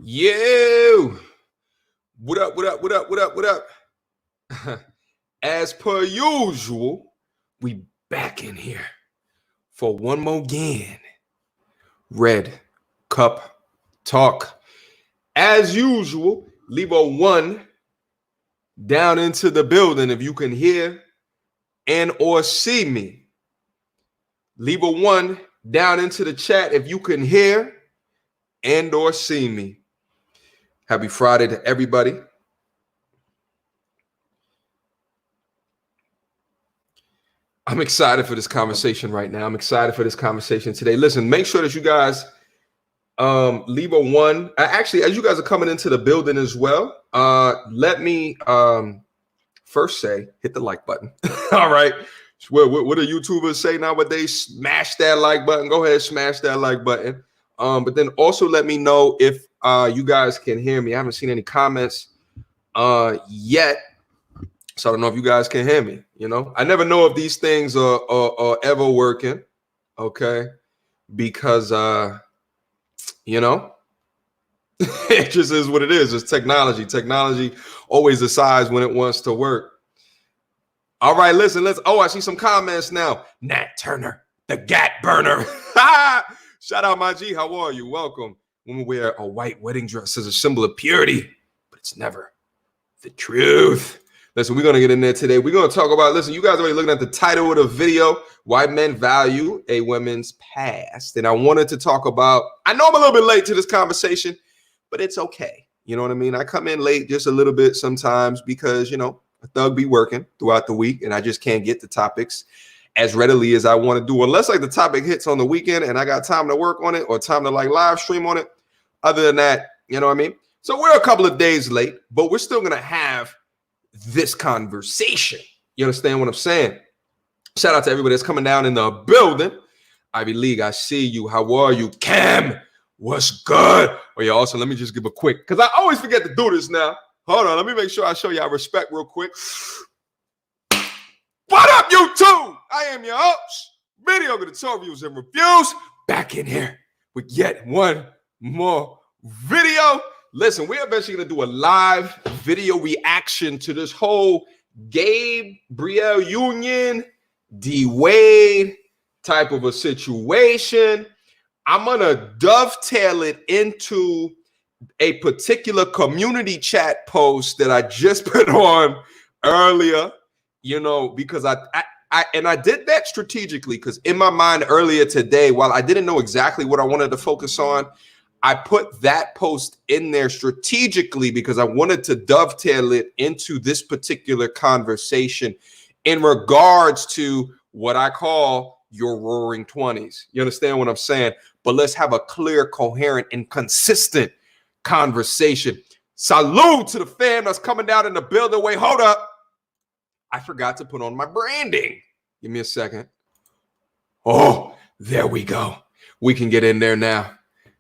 Yo, what up, what up, what up, what up, what up? As per usual, we back in here for one more again. Red Cup Talk. As usual, leave a 1 down into the building if you can hear and or see me. Leave a 1 down into the chat if you can hear and or see me. Happy Friday to everybody. I'm excited for this conversation right now. I'm excited for this conversation today. Listen, make sure that you guys leave a 1. Actually, as you guys are coming into the building as well, let me first say, hit the like button. All right. What do YouTubers say nowadays? Smash that like button. Go ahead, smash that like button. But then also let me know if you guys can hear me. I haven't seen any comments yet, so I don't know if you guys can hear me. You know, I never know if these things are ever working. Okay, because you know, it just is what it is. It's technology. Technology always decides when it wants to work. All right, listen. I see some comments now. Nat Turner, the Gat Burner. Shout out, my G. How are you? Welcome. Women wear a white wedding dress as a symbol of purity, but it's never the truth. Listen, we're going to get in there today. We're going to talk about, listen, you guys are already looking at the title of the video, Why Men Value a Woman's Past. And I wanted to talk about, I know I'm a little bit late to this conversation, but it's okay. You know what I mean? I come in late just a little bit sometimes because, you know, a thug be working throughout the week and I just can't get the topics as readily as I want to do, unless like the topic hits on the weekend and I got time to work on it or time to like live stream on it. Other than that, you know what I mean? So we're a couple of days late, but we're still going to have this conversation. You understand what I'm saying? Shout out to everybody that's coming down in the building. Ivy League, I see you. How are you? Cam, what's good? Oh yeah, also let me just give a quick, because I always forget to do this now. Hold on, let me make sure I show y'all respect real quick. What up, YouTube? I am your host, video reviews and reviews, back in here with yet one more video. Listen, we're eventually going to do a live video reaction to this whole Gabrielle Union, D-Wade type of a situation. I'm going to dovetail it into a particular community chat post that I just put on earlier. You know, because I did that strategically because in my mind earlier today, while I didn't know exactly what I wanted to focus on, I put that post in there strategically because I wanted to dovetail it into this particular conversation in regards to what I call your roaring 20s. You understand what I'm saying? But let's have a clear, coherent, and consistent conversation. Salute to the fam that's coming down in the building. Wait, hold up. I forgot to put on my branding. Give me a second. Oh, there we go. We can get in there now.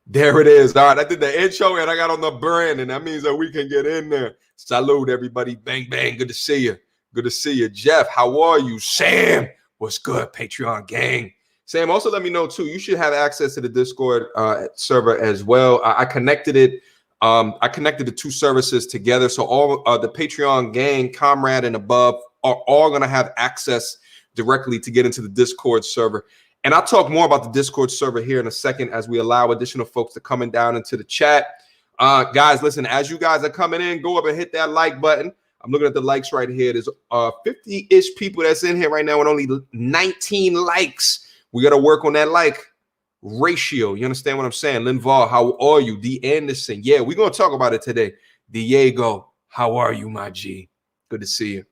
There it is. All right, I did the intro and I got on the branding. That means that we can get in there. Salute, everybody. Bang, bang. Good to see you. Good to see you. Jeff, how are you? Sam, what's good? Patreon gang. Sam, also let me know, too. You should have access to the Discord server as well. I connected it. I connected the two services together. So all the Patreon gang, comrade, and above are all going to have access directly to get into the Discord server. And I'll talk more about the Discord server here in a second as we allow additional folks to come down into the chat. Guys, listen, as you guys are coming in, go up and hit that like button. I'm looking at the likes right here. There's 50-ish people that's in here right now with only 19 likes. We got to work on that like ratio. You understand what I'm saying? Linval, how are you? D. Anderson. Yeah, we're going to talk about it today. Diego, how are you, my G? Good to see you.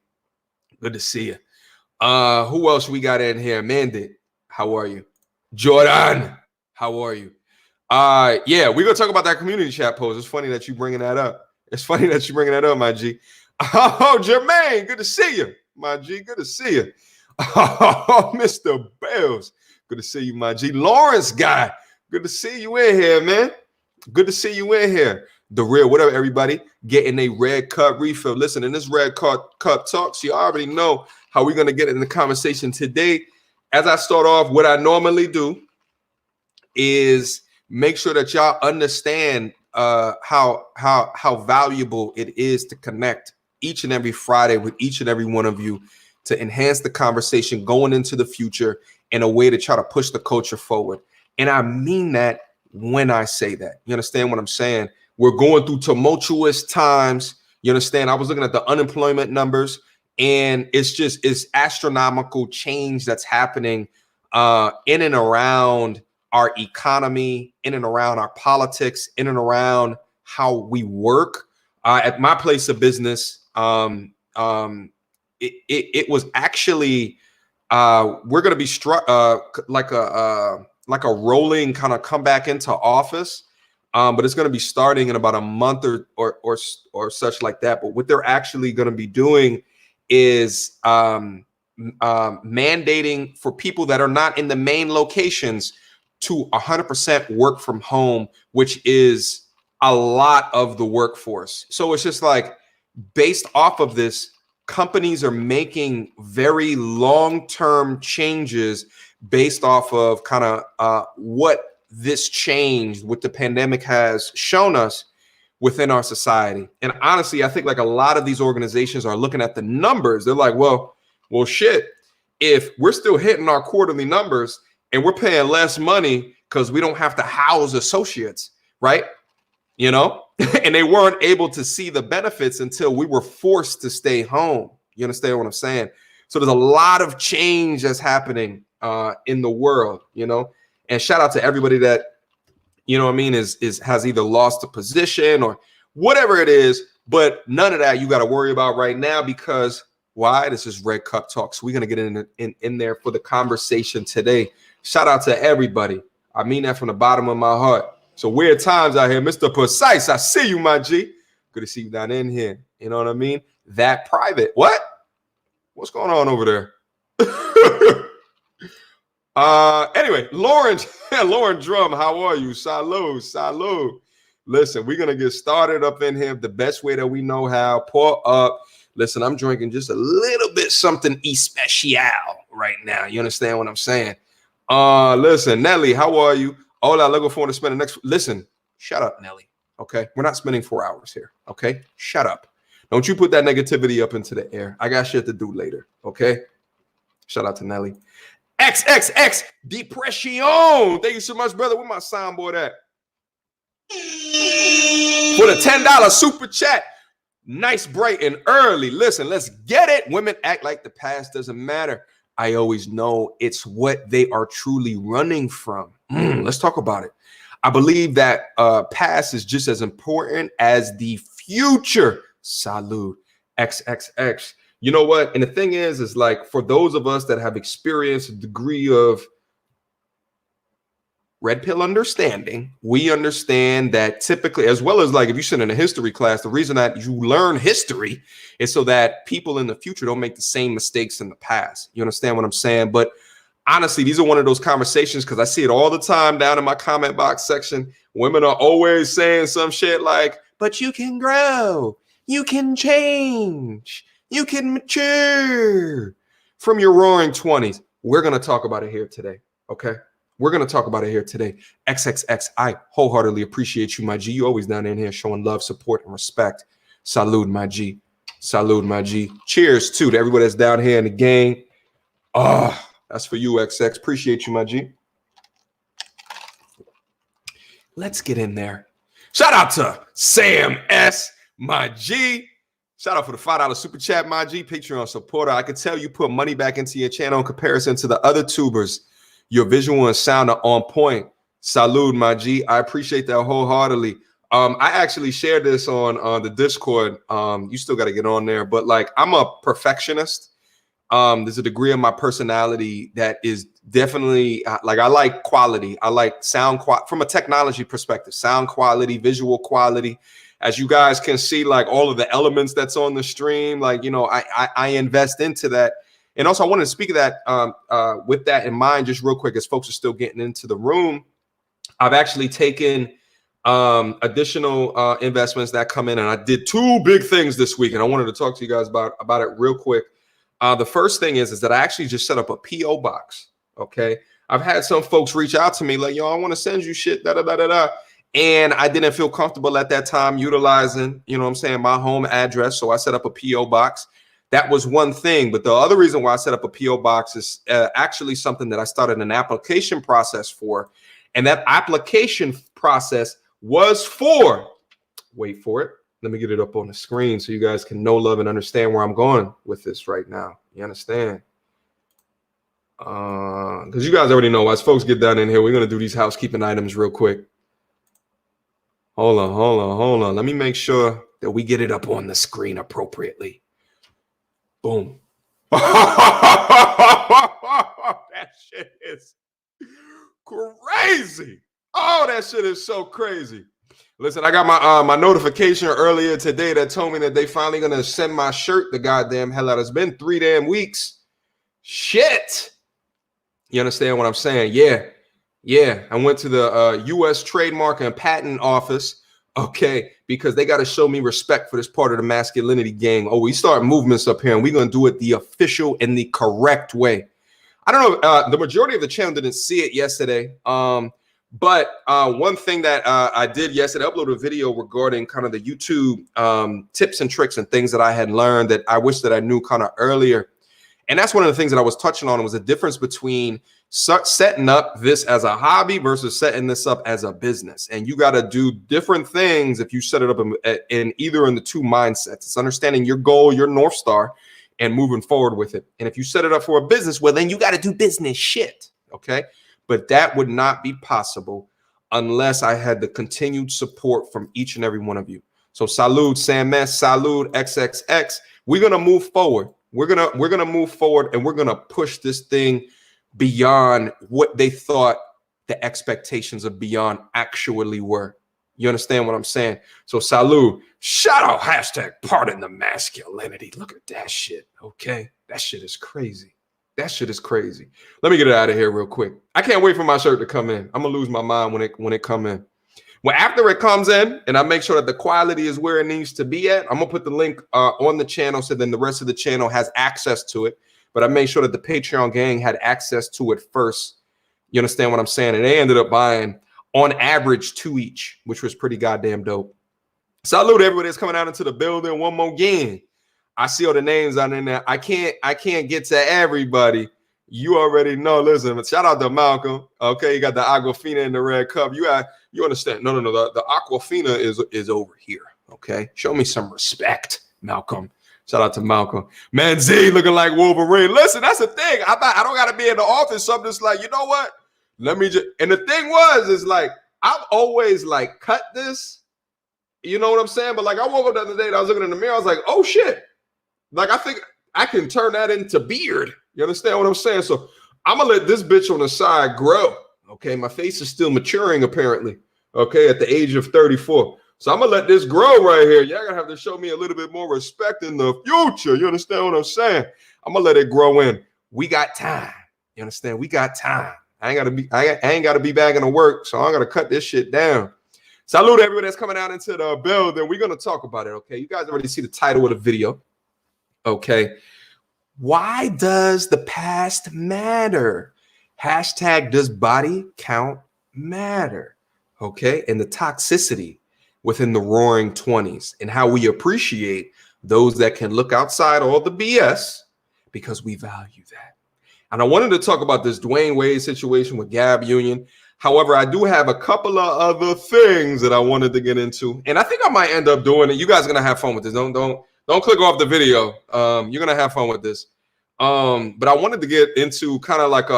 Good to see you. Who else we got in here? Mandit, how are you? Jordan, how are you? Yeah, we're going to talk about that community chat post. It's funny that you bringing that up. It's funny that you bringing that up, my G. Oh, Jermaine, good to see you, my G. Good to see you. Oh, Mr. Bells. Good to see you, my G. Lawrence guy. Good to see you in here, man. Good to see you in here. The real, what up, everybody? Getting a red cup refill. Listen, in this red cup talks, you already know how we're going to get in the conversation today. As I start off, what I normally do is make sure that y'all understand how valuable it is to connect each and every Friday with each and every one of you to enhance the conversation going into the future in a way to try to push the culture forward. And I mean that when I say that. You understand what I'm saying? We're going through tumultuous times. You understand? I was looking at the unemployment numbers, and it's astronomical change that's happening in and around our economy, in and around our politics, in and around how we work. At my place of business, it was actually we're going to be struck like a rolling kind of come back into office, but it's going to be starting in about a month or such like that. But what they're actually going to be doing is mandating for people that are not in the main locations to 100% work from home, which is a lot of the workforce. So it's just like, based off of this, companies are making very long-term changes based off of kind of what this change with the pandemic has shown us within our society. And honestly, I think like a lot of these organizations are looking at the numbers. They're like, well, shit, if we're still hitting our quarterly numbers and we're paying less money because we don't have to house associates, right? You know, and they weren't able to see the benefits until we were forced to stay home. You understand what I'm saying? So there's a lot of change that's happening in the world, you know, and shout out to everybody that, you know what I mean, has either lost a position or whatever it is, but none of that you got to worry about right now, because why? This is Red Cup Talk. So we're going to get in there for the conversation today. Shout out to everybody. I mean that from the bottom of my heart. So weird times out here, Mr. Precise. I see you, my G. Good to see you down in here. You know what I mean? That private. What? What's going on over there? Anyway, Lauren Drum, how are you? Salud. Listen, we're gonna get started up in here the best way that we know how. Pour up. Listen, I'm drinking just a little bit something especial right now. You understand what I'm saying? Listen, Nelly, how are you? Hola, looking forward to spend the next. Listen, shut up, Nelly. Okay, we're not spending 4 hours here. Okay, shut up. Don't you put that negativity up into the air. I got shit to do later. Okay, shout out to Nelly. XXX Depression. Thank you so much, brother. Where my soundboard at? For the $10 super chat. Nice, bright, and early. Listen, let's get it. Women act like the past doesn't matter. I always know it's what they are truly running from. Let's talk about it. I believe that past is just as important as the future. Salud. XXX. You know what? And the thing is like, for those of us that have experienced a degree of red pill understanding, we understand that typically, as well as like if you sit in a history class, the reason that you learn history is so that people in the future don't make the same mistakes in the past. You understand what I'm saying? But honestly, these are one of those conversations, because I see it all the time down in my comment box section. Women are always saying some shit like, but you can grow, you can change, you can mature from your roaring 20s. We're going to talk about it here today. Okay. We're going to talk about it here today. XXX, I wholeheartedly appreciate you, my G. You always down in here showing love, support, and respect. Salud, my G. Salud, my G. Cheers, too, to everybody that's down here in the game. That's for you, XX. Appreciate you, my G. Let's get in there. Shout out to Sam S, my G. Shout out for the $5 super chat, my G. Patreon supporter. I can tell you put money back into your channel in comparison to the other tubers. Your visual and sound are on point. Salud, my G. I appreciate that wholeheartedly. I actually shared this on the Discord. You still got to get on there, but like, I'm a perfectionist. There's a degree of my personality that is definitely like, I like quality. I like sound quality from a technology perspective, sound quality, visual quality. As you guys can see, like all of the elements that's on the stream, like, you know, I invest into that. And also, I wanted to speak of that with that in mind, just real quick, as folks are still getting into the room. I've actually taken additional investments that come in, and I did 2 big things this week, and I wanted to talk to you guys about it real quick. The first thing is that I actually just set up a PO box. Okay, I've had some folks reach out to me like, yo, I want to send you shit, da da da da da, And I didn't feel comfortable at that time utilizing, you know what I'm saying, my home address. So I set up a P.O. box. That was one thing. But the other reason why I set up a P.O. box is actually something that I started an application process for. And that application process was for, wait for it. Let me get it up on the screen so you guys can know, love, and understand where I'm going with this right now. You understand? Because you guys already know, as folks get down in here, we're going to do these housekeeping items real quick. Hold on. Let me make sure that we get it up on the screen appropriately. Boom. That shit is crazy. Oh, that shit is so crazy. Listen, I got my notification earlier today that told me that they finally gonna send my shirt the goddamn hell out. It's been 3 damn weeks. Shit. You understand what I'm saying? Yeah. I went to the U.S. Trademark and Patent Office, okay, because they got to show me respect for this part of the masculinity gang. Oh, we start movements up here, and we're gonna do it the official and the correct way. I don't know. The majority of the channel didn't see it yesterday. But one thing that I did yesterday, I uploaded a video regarding kind of the YouTube tips and tricks and things that I had learned that I wish that I knew kind of earlier. And that's one of the things that I was touching on was the difference between setting up this as a hobby versus setting this up as a business. And you got to do different things if you set it up in either in the two mindsets. It's understanding your goal, your North Star, and moving forward with it. And if you set it up for a business, well, then you got to do business shit. Okay. But that would not be possible unless I had the continued support from each and every one of you. So salud, Sam S, salud, XXX. We're gonna move forward. We're gonna move forward, and we're gonna push this thing beyond what they thought the expectations of beyond actually were. You understand what I'm saying? So salud. Shout out hashtag pardon the masculinity. Look at that shit. Okay, that shit is crazy. That shit is crazy. Let me get it out of here real quick. I can't wait for my shirt to come in. I'm gonna lose my mind when it come in. Well, after it comes in, and I make sure that the quality is where it needs to be at, I'm gonna put the link on the channel so then the rest of the channel has access to it. But I made sure that the Patreon gang had access to it first. You understand what I'm saying? And they ended up buying on average 2 each, which was pretty goddamn dope. Salute everybody that's coming out into the building one more again. I see all the names out in there. I can't get to everybody. You already know. Listen, shout out to Malcolm. Okay, you got the Aquafina in the red cup. You understand? No. The Aquafina is over here. Okay, show me some respect, Malcolm. Shout out to Malcolm. Man, Z looking like Wolverine. Listen, that's the thing. I don't got to be in the office. So I'm just like, you know what? Let me just. And the thing is like I've always like cut this. You know what I'm saying? But like I woke up the other day and I was looking in the mirror. I was like, oh shit. Like, I think I can turn that into beard. You understand what I'm saying? So I'm going to let this bitch on the side grow. Okay. My face is still maturing, apparently. Okay. At the age of 34. So I'm going to let this grow right here. Y'all going to have to show me a little bit more respect in the future. You understand what I'm saying? I'm going to let it grow in. We got time. You understand? We got time. I ain't got to be back in the work. So I'm going to cut this shit down. Salute everybody that's coming out into the building. We're going to talk about it. Okay. You guys already see the title of the video. Okay. Why does the past matter? Hashtag does body count matter? Okay. And the toxicity within the roaring 20s and how we appreciate those that can look outside all the BS because we value that. And I wanted to talk about this Dwayne Wade situation with Gab Union. However, I do have a couple of other things that I wanted to get into. And I think I might end up doing it. You guys are going to have fun with this. Don't click off the video. You're gonna have fun with this. But I wanted to get into kind of like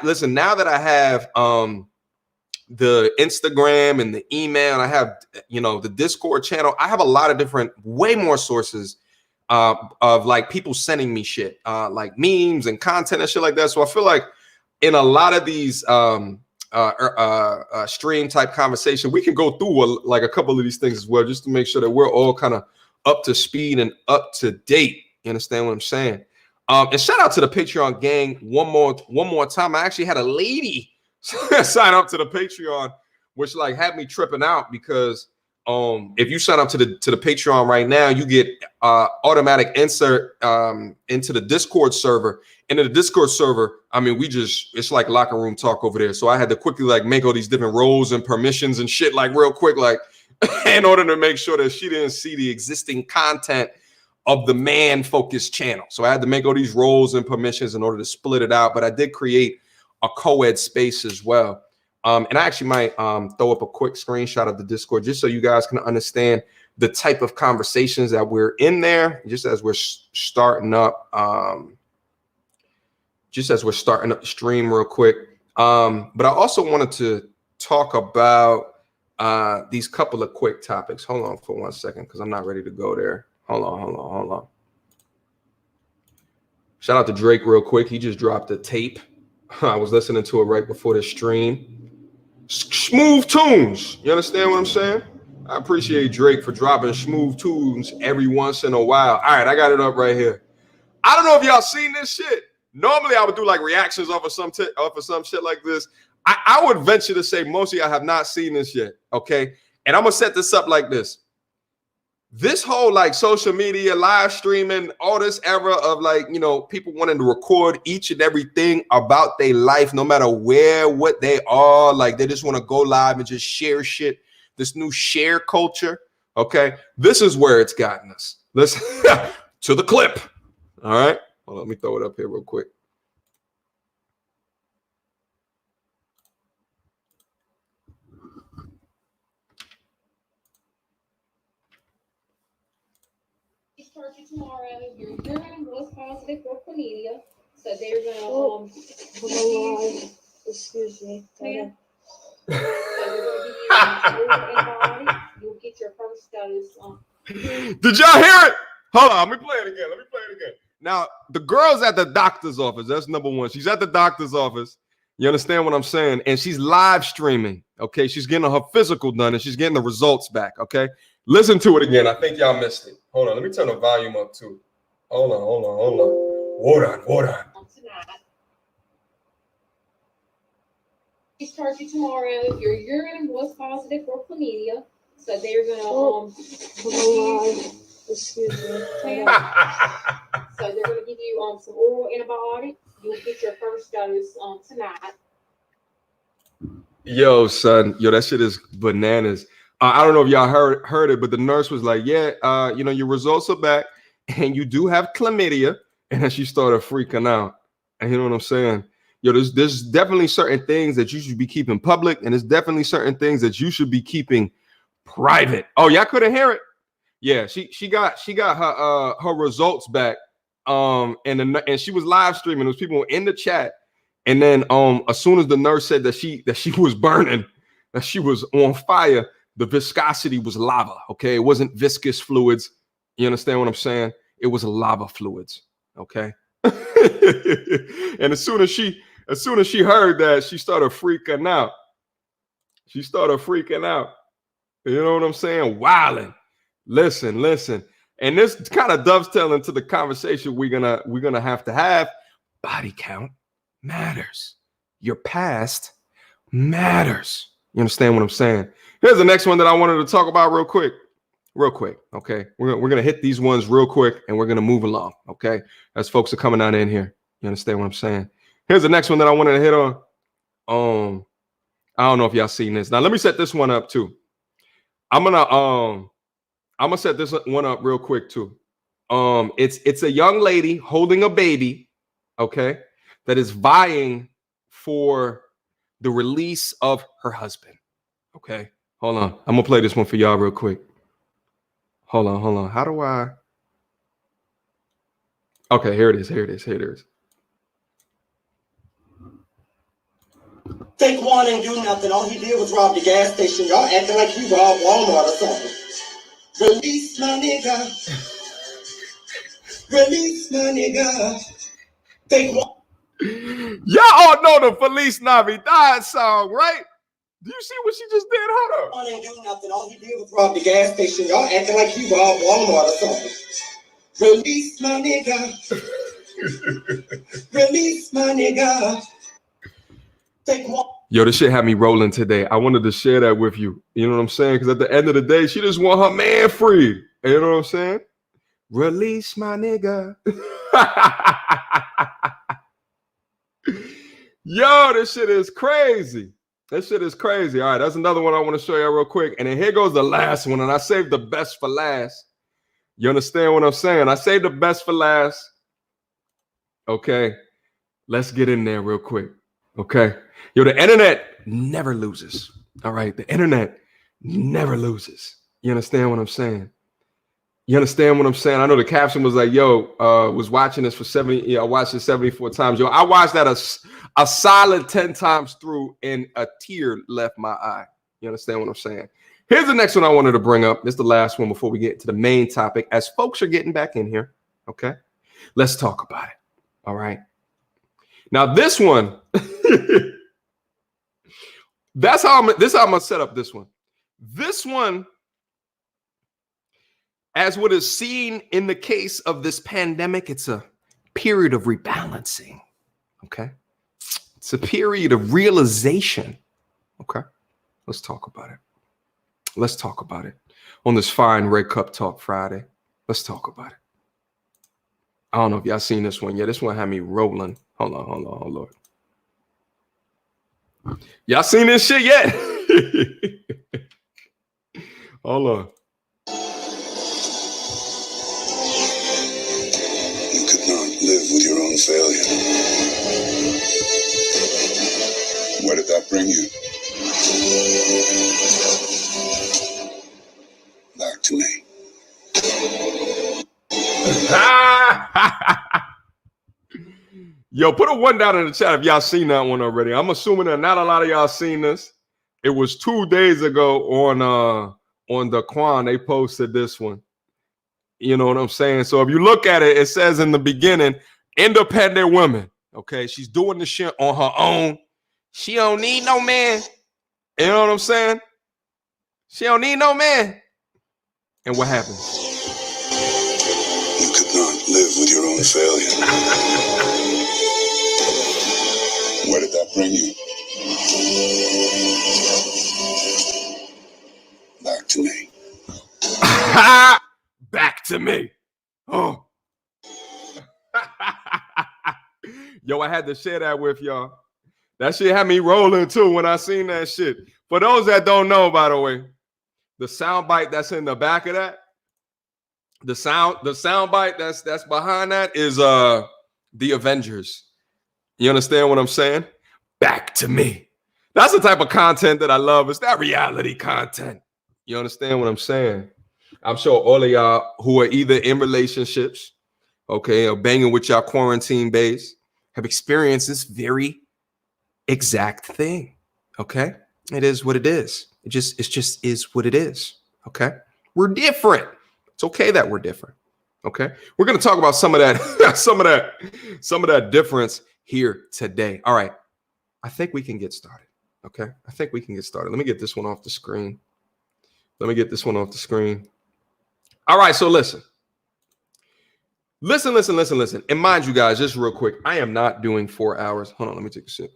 listen, now that I have the Instagram and the email, and I have the Discord channel, I have a lot of different, way more sources of like people sending me shit, like memes and content and shit like that. So I feel like in a lot of these stream type conversation, we can go through like a couple of these things as well, just to make sure that we're all kind of up to speed and up to date. You understand what I'm saying? And shout out to the Patreon gang one more time. I actually had a lady sign up to the Patreon, which like had me tripping out because if you sign up to the Patreon right now, you get automatic insert into the Discord server And in the Discord server, I mean, it's like locker room talk over there. So I had to quickly like make all these different roles and permissions and shit like real quick, like in order to make sure that she didn't see the existing content of the man focused channel. So I had to make all these roles and permissions in order to split it out. But I did create a co-ed space as well. And I actually might throw up a quick screenshot of the Discord just so you guys can understand the type of conversations that we're in there, just as we're starting up. Just as we're starting up the stream real quick. But I also wanted to talk about these couple of quick topics. Hold on for 1 second, because I'm not ready to go there. Hold on. Shout out to Drake real quick. He just dropped a tape. I was listening to it right before the stream. Smooth tunes. You understand what I'm saying? I appreciate Drake for dropping smooth tunes every once in a while. All right, I got it up right here. I don't know if y'all seen this shit. Normally, I would do like reactions off of some shit like this. I would venture to say most of y'all have not seen this yet, okay? And I'm gonna set this up like this. This whole like social media, live streaming, all this era of like, you know, people wanting to record each and everything about their life, no matter what they are, like they just want to go live and just share shit. This new share culture, okay? This is where it's gotten us. Listen to the clip, all right? Well, let me throw it up here real quick. Start you tomorrow. Your urine was positive for chlamydia, so they're gonna excuse me. So they're gonna give you you'll get your first dose. Did y'all hear it? Hold on, let me play it again. Now, the girl's at the doctor's office. That's number one. She's at the doctor's office. You understand what I'm saying? And she's live streaming. Okay, she's getting her physical done and she's getting the results back. Okay, listen to it again. I think y'all missed it. Hold on, let me turn the volume up too. Hold on. Hold on. Start you tomorrow. Your urine was positive for chlamydia, so they're gonna excuse me. So they're gonna give you some oral antibiotics. You'll get your first dose tonight. Yo, son, that shit is bananas. I don't know if y'all heard it, but the nurse was like, yeah, you know, your results are back and you do have chlamydia. And then she started freaking out. And you know what I'm saying? Yo, there's definitely certain things that you should be keeping public, and there's definitely certain things that you should be keeping private. Oh, y'all couldn't hear it? Yeah, she got her results back. And she was live streaming. There was people in the chat. And then as soon as the nurse said that she was burning, that she was on fire, the viscosity was lava. Okay, it wasn't viscous fluids. You understand what I'm saying? It was lava fluids. Okay. And as soon as she heard that, she started freaking out. You know what I'm saying? Wilding. Listen. And this kind of dovetails into the conversation we're gonna have to have. Body count matters. Your past matters. You understand what I'm saying? Here's the next one that I wanted to talk about real quick. Okay, we're gonna hit these ones real quick and we're gonna move along. Okay, as folks are coming on in here, you understand what I'm saying? Here's the next one that I wanted to hit on. I don't know if y'all seen this. Now let me set this one up too. I'm gonna set this one up real quick too. It's a young lady holding a baby, okay, that is vying for the release of her husband. Okay, hold on. I'm gonna play this one for y'all real quick. Hold on. How do I? Okay, here it is. Take one and do nothing. All he did was rob the gas station. Y'all acting like he robbed Walmart or something. Release my nigga. Take one. Y'all all know the Feliz Navidad song, right? Do you see what she just did? Hold up. One and do nothing. All he did was rob the gas station. Y'all acting like he robbed Walmart or something. Release my nigga. Take one. Yo, this shit had me rolling today. I wanted to share that with you. You know what I'm saying? Because at the end of the day, she just want her man free. You know what I'm saying? Release my nigga. Yo, this shit is crazy. This shit is crazy. All right, that's another one I want to show you real quick. And then here goes the last one. And I saved the best for last. You understand what I'm saying? I saved the best for last. Okay. Let's get in there real quick. Okay. Yo, the internet never loses. All right. The internet never loses. You understand what I'm saying? You understand what I'm saying? I know the caption was like, yo, was watching this for 70. Yeah, I watched it 74 times. Yo, I watched that a solid 10 times through and a tear left my eye. You understand what I'm saying? Here's the next one I wanted to bring up. This is the last one before we get to the main topic. As folks are getting back in here, okay, let's talk about it. All right. Now this one, this is how I'm gonna set up this one. This one, as what is seen in the case of this pandemic, it's a period of rebalancing. Okay, it's a period of realization. Okay, let's talk about it. Let's talk about it on this fine Red Cup Talk Friday. Let's talk about it. I don't know if y'all seen this one. Yeah, this one had me rolling. Hold on. Y'all seen this shit yet? Hold on. You could not live with your own failure. Where did that bring you? Back to me. Yo, put a 1 down in the chat if y'all seen that one already. I'm assuming that not a lot of y'all seen this. It was 2 days ago on the Quan. They posted this one. You know what I'm saying? So if you look at it, it says in the beginning, independent woman. Okay, she's doing the shit on her own. She don't need no man. You know what I'm saying? She don't need no man. And what happens? You could not live with your own failure. Where did that bring you? Back to me. Back to me. Oh. Yo, I had to share that with y'all. That shit had me rolling too when I seen that shit. For those that don't know, by the way, the sound bite that's in the back of that, the sound bite that's behind that is the Avengers. You understand what I'm saying? Back to me. That's the type of content that I love. It's that reality content. You understand what I'm saying? I'm sure all of y'all who are either in relationships, okay, or banging with y'all quarantine base have experienced this very exact thing. Okay, it is what it is. It just is what it is. Okay, we're different. It's okay that we're different. Okay, we're gonna talk about some of that, some of that difference here today. All right, I think we can get started. Okay, I think we can get started. Let me get this one off the screen. All right, so listen. And mind you guys, just real quick, I am not doing 4 hours. Hold on, let me take a sip.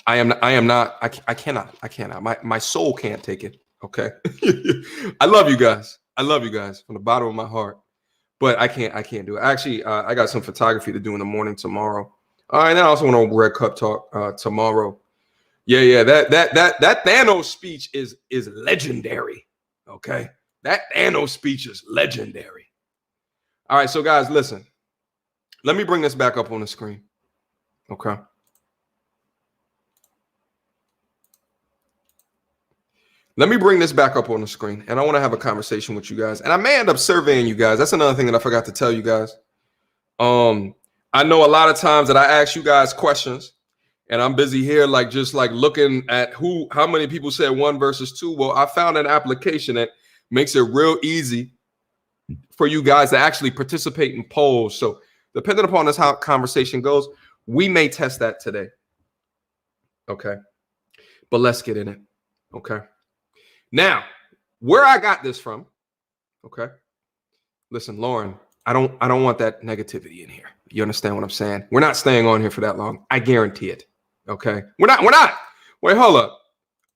I cannot. My soul can't take it. Okay. I love you guys from the bottom of my heart, but I can't do it. Actually, I got some photography to do in the morning tomorrow. All right, and I also want to Red Cup Talk tomorrow. Yeah. That Thanos speech is legendary. Okay. That Thanos speech is legendary. All right, so guys, listen. Let me bring this back up on the screen. Okay. Let me bring this back up on the screen, and I want to have a conversation with you guys. And I may end up surveying you guys. That's another thing that I forgot to tell you guys. I know a lot of times that I ask you guys questions, and I'm busy here, just looking at how many people said 1 versus 2. Well, I found an application that makes it real easy for you guys to actually participate in polls. So depending upon this how conversation goes, we may test that today. Okay. But let's get in it. Okay. Now, where I got this from, okay? Listen, Lauren, I don't want that negativity in here. You understand what I'm saying? We're not staying on here for that long. I guarantee it. Okay? We're not. Wait, hold up.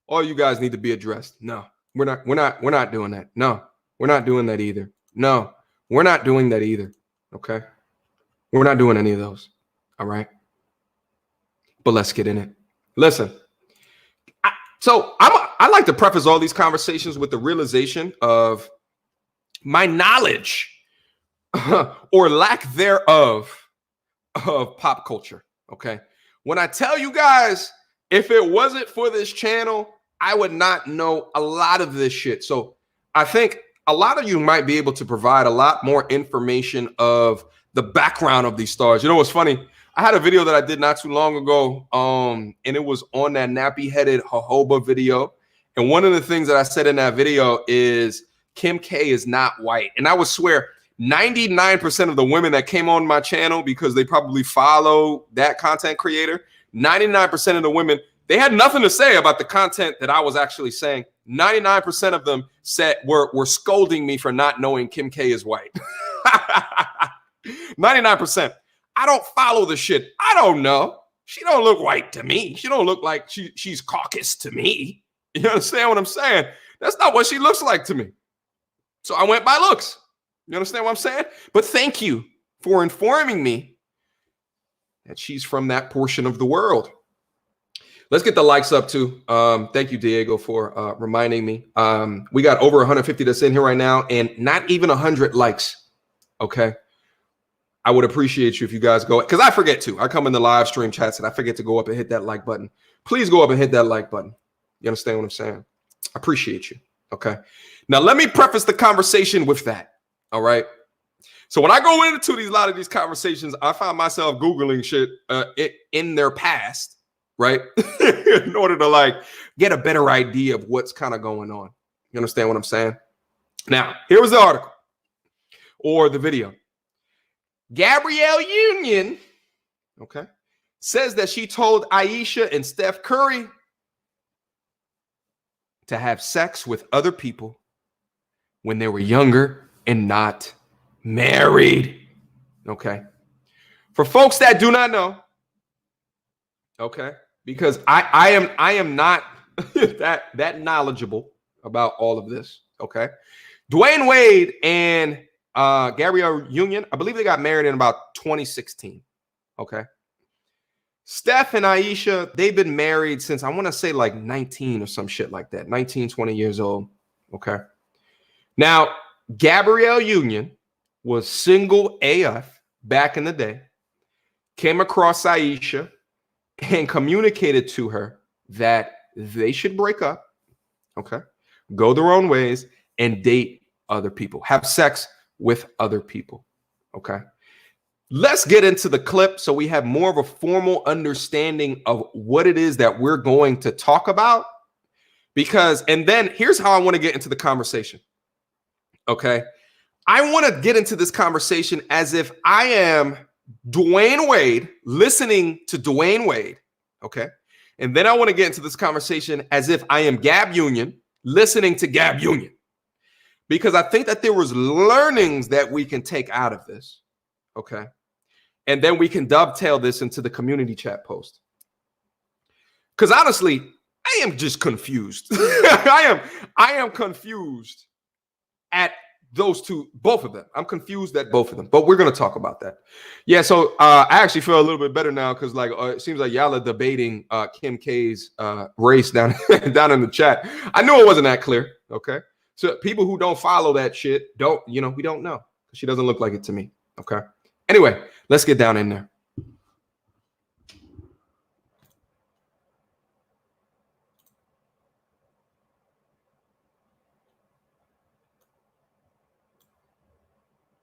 All you guys need to be addressed. No, we're not doing that. No, we're not doing that either. No, we're not doing that either. Okay? We're not doing any of those. All right. But let's get in it. Listen. I like to preface all these conversations with the realization of my knowledge or lack thereof of pop culture. Okay. When I tell you guys, if it wasn't for this channel, I would not know a lot of this shit. So I think a lot of you might be able to provide a lot more information of the background of these stars. You know what's funny? I had a video that I did not too long ago, and it was on that nappy-headed jojoba video. And one of the things that I said in that video is Kim K is not white. And I would swear 99% of the women that came on my channel, because they probably follow that content creator, 99% of the women, they had nothing to say about the content that I was actually saying. 99% of them said were scolding me for not knowing Kim K is white. 99%. I don't follow the shit. I don't know. She don't look white to me. She don't look like she's Caucasian to me. You understand what I'm saying? That's not what she looks like to me. So I went by looks. You understand what I'm saying? But thank you for informing me that she's from that portion of the world. Let's get the likes up too. Thank you, Diego, for reminding me. We got over 150 that's in here right now and not even 100 likes. Okay. I would appreciate you if you guys go, because I forget to. I come in the live stream chats and I forget to go up and hit that like button. Please go up and hit that like button. You understand what I'm saying? I appreciate you. Okay. Now, let me preface the conversation with that. All right. So when I go into a lot of these conversations, I find myself Googling shit in their past, right? In order to like get a better idea of what's kind of going on. You understand what I'm saying? Now, here was the article or the video. Gabrielle Union, okay, says that she told Aisha and Steph Curry to have sex with other people when they were younger and not married. Okay. For folks that do not know, okay, because I am not that knowledgeable about all of this. Okay. Dwayne Wade and Gabrielle Union, I believe they got married in about 2016. Okay. Steph and Aisha, they've been married since I want to say like 19 or some shit like that. 19, 20 years old. Okay. Now, Gabrielle Union was single AF back in the day, came across Aisha and communicated to her that they should break up. Okay. Go their own ways and date other people, have sex with other people. Okay. Let's get into the clip so we have more of a formal understanding of what it is that we're going to talk about. Because, and then here's how I want to get into the conversation. Okay. I want to get into this conversation as if I am Dwayne Wade listening to Dwayne Wade. Okay. And then I want to get into this conversation as if I am Gab Union listening to Gab Union. Because I think that there was learnings that we can take out of this. Okay. And then we can dovetail this into the community chat post. Because honestly, I am just confused. I am confused at those two, both of them. I'm confused at both of them, but we're going to talk about that. Yeah. So I actually feel a little bit better now because like it seems like y'all are debating Kim K's race down in the chat. I knew it wasn't that clear. Okay. So people who don't follow that shit don't, we don't know. She doesn't look like it to me. Okay. Anyway, let's get down in there.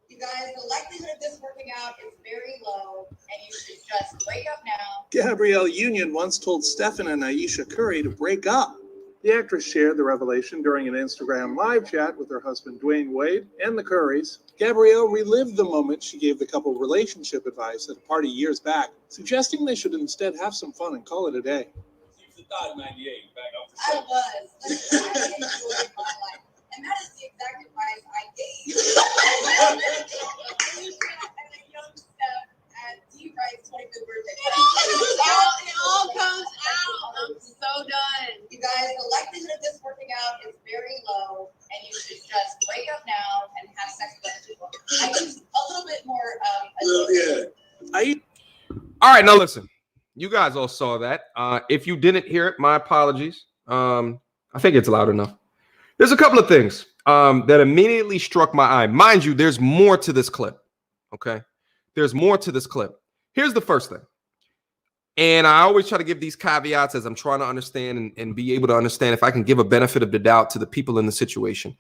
You guys, the likelihood of this working out is very low, and you should just wake up now. Gabrielle Union once told Stephen and Aisha Curry to break up. The actress shared the revelation during an Instagram live chat with her husband Dwayne Wade and the Currys. Gabrielle relived the moment she gave the couple relationship advice at a party years back, suggesting they should instead have some fun and call it a day. I was. Listen, I enjoyed my life, and that is the exact advice I gave. And a young Steph at D-Wright's 25th birthday. It all comes out. I'm so done. You guys, the likelihood of this working out is very low, and you should just wake up now and have sex with other people. I think a little bit more. All right, now listen. You guys all saw that. If you didn't hear it, my apologies. I think it's loud enough. There's a couple of things that immediately struck my eye. Mind you, there's more to this clip. Okay? There's more to this clip. Here's the first thing. And I always try to give these caveats as I'm trying to understand and be able to understand if I can give a benefit of the doubt to the people in the situation.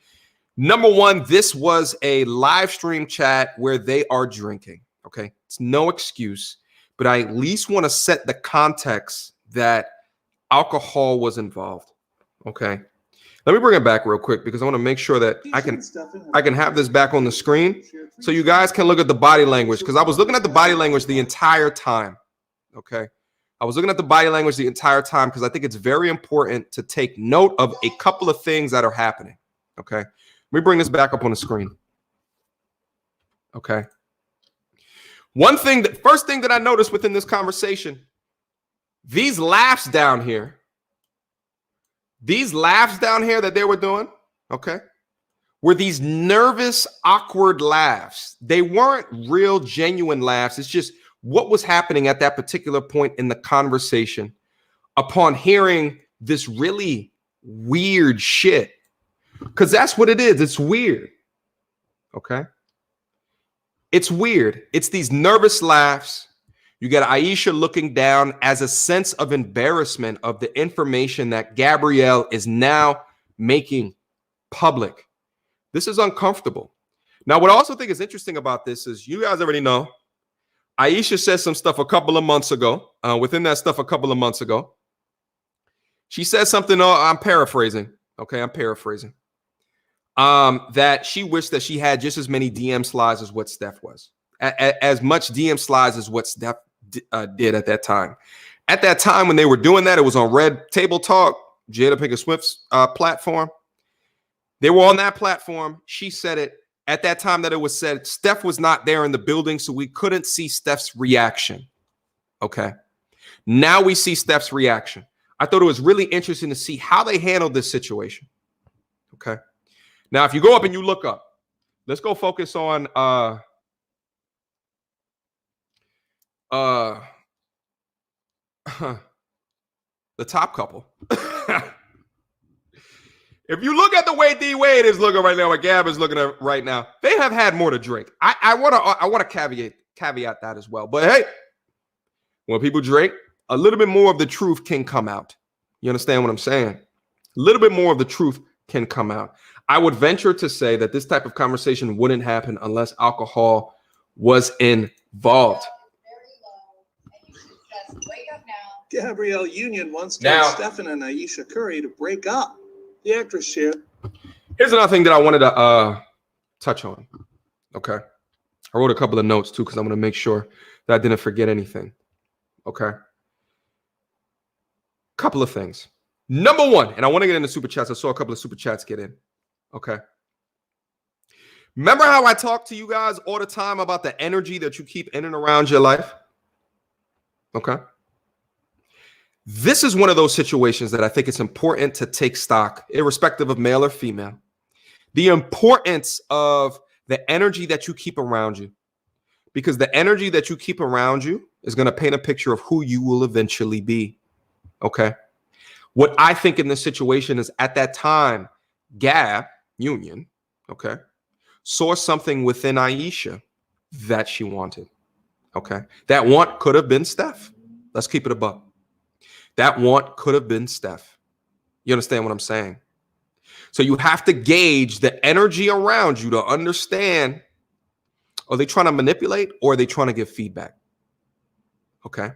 Number one, this was a live stream chat where they are drinking. Okay? It's no excuse, but I at least want to set the context that alcohol was involved. Okay? Let me bring it back real quick because I want to make sure that I can have this back on the screen so you guys can look at the body language, because I was looking at the body language the entire time. Okay? I was looking at the body language the entire time because I think it's very important to take note of a couple of things that are happening. Okay? Let me bring this back up on the screen. Okay? First thing that I noticed within this conversation, these laughs down here that they were doing, okay, were these nervous, awkward laughs. They weren't real, genuine laughs. It's just what was happening at that particular point in the conversation upon hearing this really weird shit. Because that's what it is. It's weird. Okay? It's weird. It's these nervous laughs. You got Aisha looking down as a sense of embarrassment of the information that Gabrielle is now making public. This is uncomfortable. Now, what I also think is interesting about this is you guys already know Aisha said some stuff a couple of months ago. Within that stuff a couple of months ago, she said something. I'm paraphrasing. Okay, I'm paraphrasing. That she wished that she had just as many DM slides as what Steph was. As much DM slides as what Steph did at that time. At that time when they were doing that, it was on Red Table Talk, Jada Pinkett Smith's platform. They were on that platform. She said it at that time that it was said. Steph was not there in the building, so we couldn't see Steph's reaction. Okay. Now we see Steph's reaction. I thought it was really interesting to see how they handled this situation. Okay. Now, if you go up and you look up, let's go focus on the top couple. If you look at the way D Wade is looking right now, what Gab is looking at right now, they have had more to drink. I want to caveat that as well. But hey, when people drink, a little bit more of the truth can come out. You understand what I'm saying? A little bit more of the truth can come out. I would venture to say that this type of conversation wouldn't happen unless alcohol was involved. Gabrielle Union once told Stephen and Aisha Curry to break up. The actress shared. Here's another thing that I wanted to touch on. Okay. I wrote a couple of notes too because I want to make sure that I didn't forget anything. Okay. Couple of things. Number one, and I want to get into super chats. I saw a couple of super chats get in. Okay. Remember how I talk to you guys all the time about the energy that you keep in and around your life? Okay. This is one of those situations that I think it's important to take stock, irrespective of male or female. The importance of the energy that you keep around you. Because the energy that you keep around you is going to paint a picture of who you will eventually be. Okay. What I think in this situation is at that time, Gab Union, okay, saw something within Aisha that she wanted. Okay. That want could have been Steph. Let's keep it a buck. That want could have been Steph. You understand what I'm saying? So you have to gauge the energy around you to understand, are they trying to manipulate or are they trying to give feedback? Okay.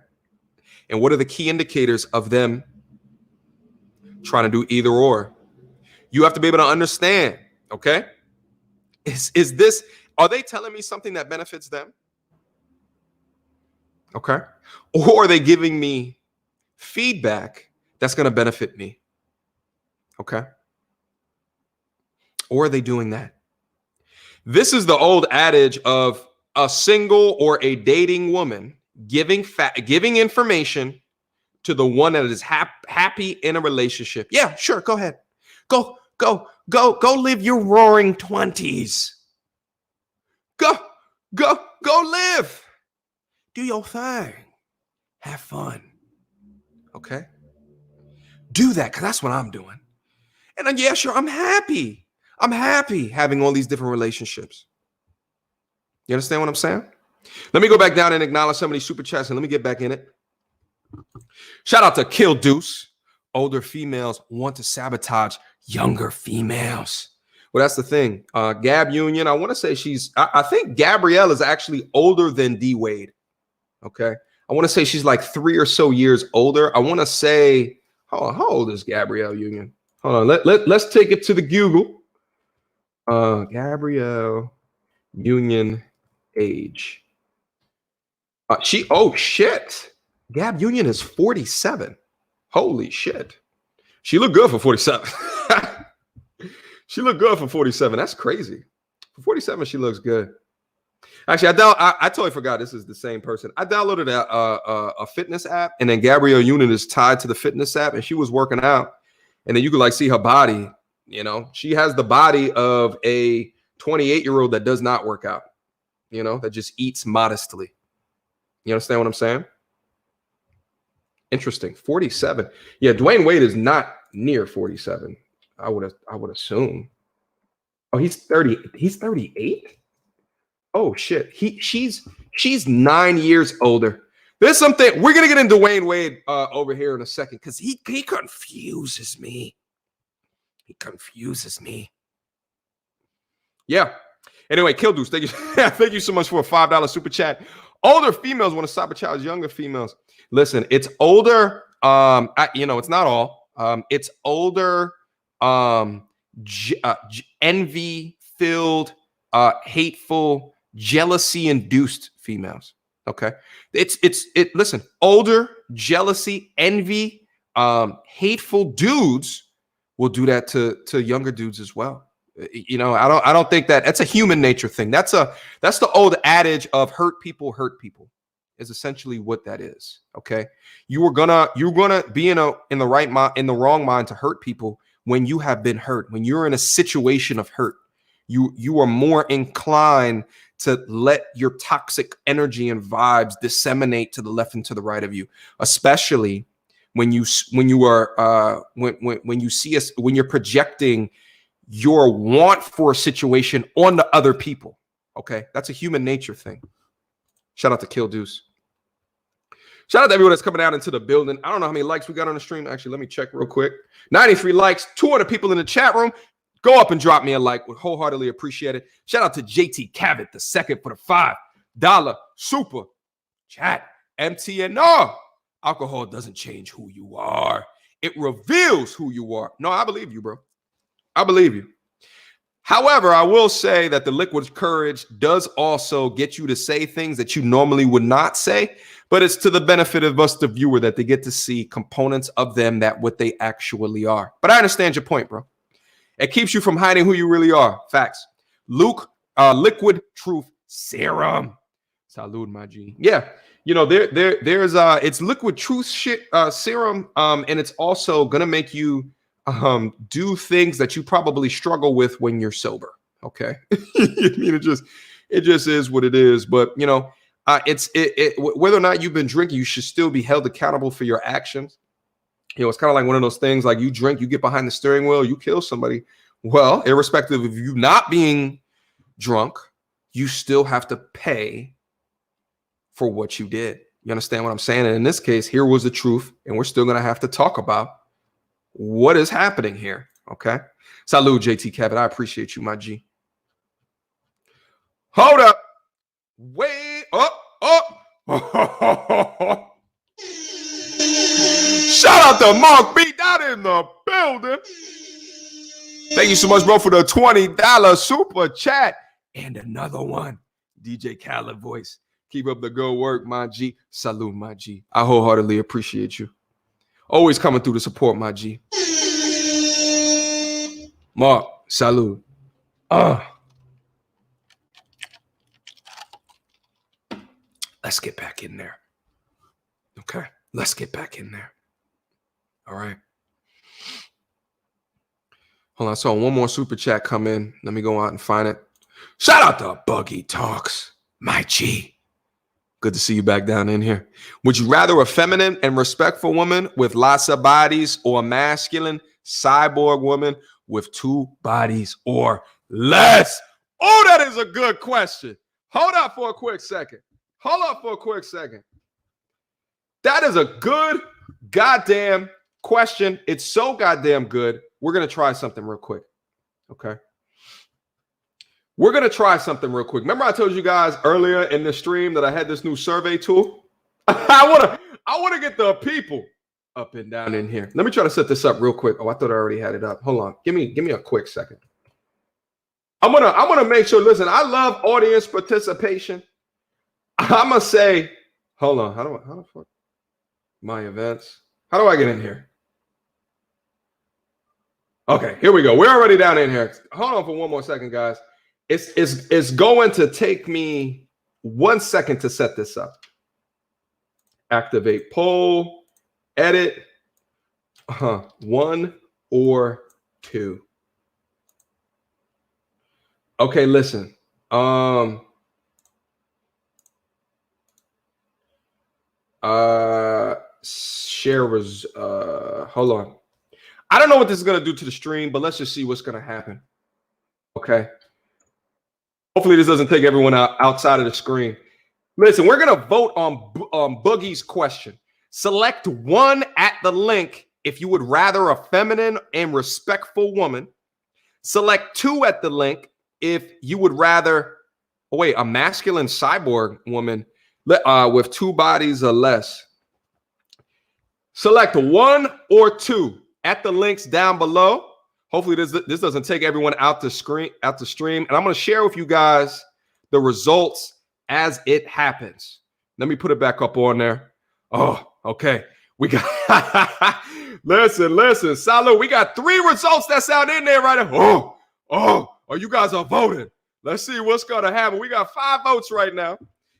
And what are the key indicators of them trying to do either or? You have to be able to understand. Okay. Is this, are they telling me something that benefits them? Okay. Or are they giving me feedback that's going to benefit me? Okay. Or are they doing that? This is the old adage of a single or a dating woman giving information to the one that is happy in a relationship. Yeah, sure. Go ahead. Go live your roaring 20s. Go live. Do your thing. Have fun. Okay? Do that, because that's what I'm doing. And then, yeah, sure, I'm happy. I'm happy having all these different relationships. You understand what I'm saying? Let me go back down and acknowledge some of these super chats, and let me get back in it. Shout out to Kill Deuce. Older females want to sabotage younger females. Well, that's the thing. Gab Union, I want to say I think Gabrielle is actually older than D Wade. Okay. I want to say she's like 3 or so years older. I want to say, hold on, how old is Gabrielle Union? Hold on, let's take it to the Google. Gabrielle Union age. Oh shit. Gab Union is 47. Holy shit. She looked good for 47. She looked good for 47. That's crazy. For 47, she looks good. Actually, I totally forgot this is the same person. I downloaded a fitness app, and then Gabrielle Union is tied to the fitness app, and she was working out, and then you could like see her body. You know, she has the body of a 28-year-old that does not work out. You know, that just eats modestly. You understand what I'm saying? Interesting. 47. Yeah, Dwayne Wade is not near 47. I would assume. Oh, he's 30. He's 38. Oh shit. She's 9 years older. There's something we're gonna get into Dwayne Wade over here in a second because he confuses me. He confuses me. Yeah. Anyway, Kill Deuce, thank you. Thank you so much for a $5 super chat. Older females want to sabotage younger females. Listen, it's older. It's not all. It's older. Envy-filled, hateful, jealousy-induced females. Okay, listen, older, jealousy, envy, hateful dudes will do that to younger dudes as well. You know, I don't think that's a human nature thing. That's the old adage of hurt people is essentially what that is. Okay, you're gonna be in the wrong mind to hurt people when you have been hurt. When you're in a situation of hurt, you are more inclined to let your toxic energy and vibes disseminate to the left and to the right of you, especially when you're projecting your want for a situation on the other people. Okay, that's a human nature thing. Shout out to Kill Deuce. Shout out to everyone that's coming out into the building. I don't know how many likes we got on the stream. Actually, let me check real quick. 93 likes, 200 people in the chat room. Go up and drop me a like. Would wholeheartedly appreciate it. Shout out to JT Cavett II for the $5 super chat. MTNR. Alcohol doesn't change who you are. It reveals who you are. No, I believe you, bro. I believe you. However, I will say that the liquid courage does also get you to say things that you normally would not say, but it's to the benefit of us, the viewer, that they get to see components of them that what they actually are. But I understand your point, bro. It keeps you from hiding who you really are. Facts. Liquid Truth Serum. Salud, my G. Yeah. You know, there's it's Liquid Truth serum, and it's also gonna make you do things that you probably struggle with when you're sober. Okay. I mean, it just is what it is. But you know, whether or not you've been drinking, you should still be held accountable for your actions. You know, it's kind of like one of those things, like you drink, you get behind the steering wheel, you kill somebody. Well, irrespective of you not being drunk, you still have to pay for what you did. You understand what I'm saying? And in this case, here was the truth, and we're still going to have to talk about what is happening here. Okay. Salud, JT Cavett. I appreciate you, my G. Hold up. Wait up. Shout out to Mark B down in the building. Thank you so much, bro, for the $20 super chat. And another one. DJ Khaled voice. Keep up the good work, my G. Salute, my G. I wholeheartedly appreciate you. Always coming through to support, my G. Mark, salute. Let's get back in there. Okay, let's get back in there. All right. Hold on, I saw one more super chat come in. Let me go out and find it. Shout out to Buggy Talks, my G. Good to see you back down in here. Would you rather a feminine and respectful woman with lots of bodies or a masculine cyborg woman with 2 bodies or less? Oh, that is a good question. Hold up for a quick second. That is a good goddamn question. It's so goddamn good. We're going to try something real quick. Okay. We're going to try something real quick. Remember I told you guys earlier in the stream that I had this new survey tool? I want to get the people up and down in here. Let me try to set this up real quick. Oh, I thought I already had it up. Hold on. Give me a quick second. I'm gonna make sure. Listen, I love audience participation. I'm gonna say, hold on. How the fuck? My events. How do I get in here? Okay, here we go. We're already down in here. Hold on for one more second, guys. It's going to take me 1 second to set this up. Activate poll, edit. 1 or 2. Okay, listen. Share was hold on. I don't know what this is gonna do to the stream, but let's just see what's gonna happen. Okay. Hopefully this doesn't take everyone outside of the screen. Listen, we're gonna vote on Boogie's question. Select 1 at the link if you would rather a feminine and respectful woman. Select 2 at the link if you would rather a masculine cyborg woman with 2 bodies or less. Select 1 or 2 at the links down below. Hopefully this doesn't take everyone out the stream. And I'm going to share with you guys the results as it happens. Let me put it back up on there. Oh, okay. We got listen, Salud. We got 3 results that's out in there right now. Oh, you guys are voting. Let's see what's going to happen. We got 5 votes right now.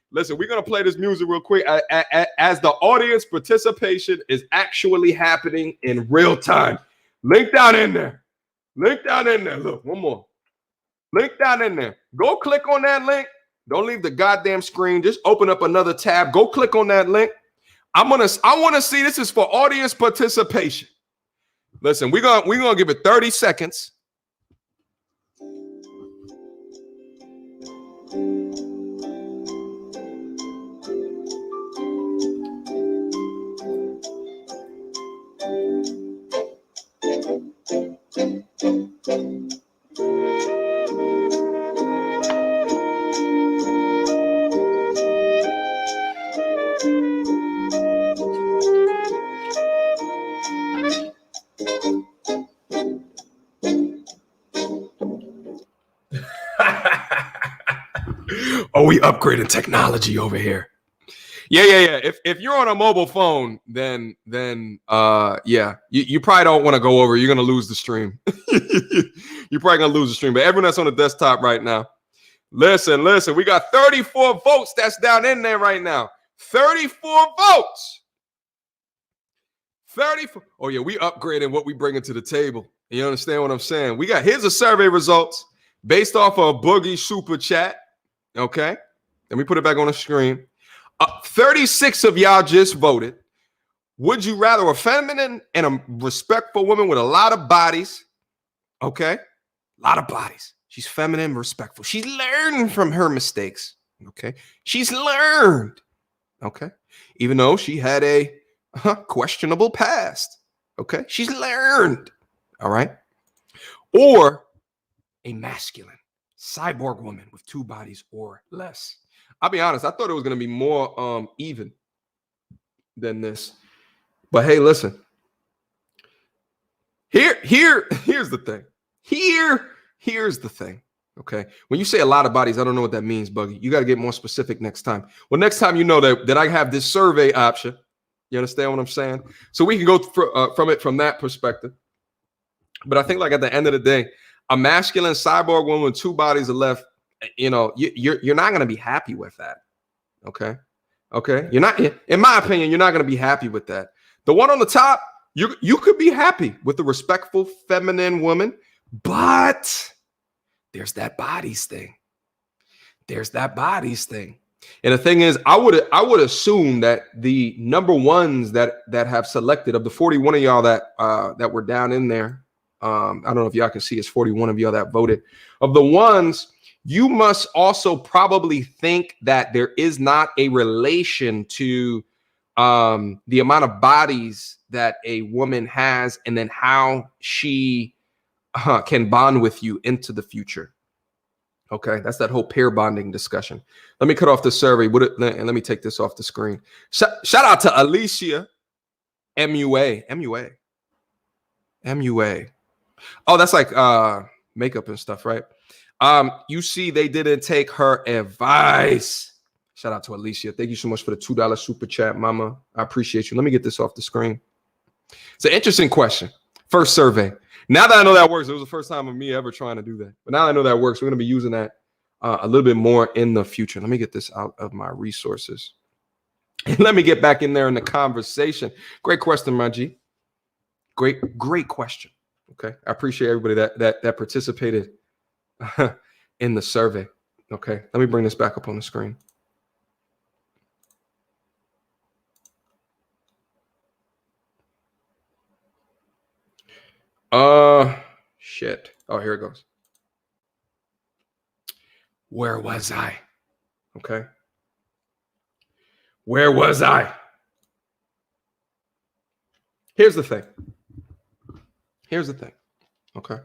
Listen, we're going to play this music real quick as the audience participation is actually happening in real time. Link down in there. Look, one more. Link down in there. Go click on that link. Don't leave the goddamn screen. Just open up another tab. Go click on that link. I want to see, this is for audience participation. Listen, we're gonna give it 30 seconds. Oh, we upgraded technology over here. Yeah. If you're on a mobile phone, then yeah, you probably don't want to go over. You're gonna lose the stream. You're probably gonna lose the stream. But everyone that's on the desktop right now, listen. We got 34 votes that's down in there right now. 34 votes. 34. Oh yeah, we upgrading what we bringing to the table. You understand what I'm saying? Here's the survey results based off of Boogie super chat. Okay, let me put it back on the screen. 36 of y'all just voted. Would you rather a feminine and a respectful woman with a lot of bodies? Okay, a lot of bodies. She's feminine, respectful. She's learned from her mistakes. Okay, she's learned. Okay, even though she had a questionable past. Okay, she's learned. All right, or a masculine cyborg woman with 2 bodies or less. I'll be honest, I thought it was going to be more even than this. But hey, listen. Here's the thing. Here's the thing. Okay. When you say a lot of bodies, I don't know what that means, Buggy. You got to get more specific next time. Well, next time you know that I have this survey option. You understand what I'm saying? So we can go from that perspective. But I think like at the end of the day, a masculine cyborg woman with 2 bodies are left, you're not going to be happy with that. Okay. You're not, in my opinion, you're not going to be happy with that. The one on the top, you could be happy with the respectful feminine woman, but there's that bodies thing. And the thing is, I would assume that the number ones that have selected, of the 41 of y'all that were down in there, I don't know if y'all can see, it's 41 of y'all that voted. Of the ones, you must also probably think that there is not a relation to the amount of bodies that a woman has, and then how she can bond with you into the future. Okay, that's that whole pair bonding discussion. Let me cut off the survey and let me take this off the screen. Shout out to Alicia, MUA. Oh, that's like makeup and stuff, right? You see, they didn't take her advice. Shout out to Alicia. Thank you so much for the $2 super chat, mama. I appreciate you. Let me get this off the screen. It's an interesting question. First survey. Now that I know that works, it was the first time of me ever trying to do that. But now that I know that works, we're going to be using that a little bit more in the future. Let me get this out of my resources. And let me get back in there in the conversation. Great question, my G. Great question. Okay. I appreciate everybody that participated in the survey. Okay. Let me bring this back up on the screen. Shit. Oh, here it goes. Where was I? Okay. Where was I? Here's the thing. Okay.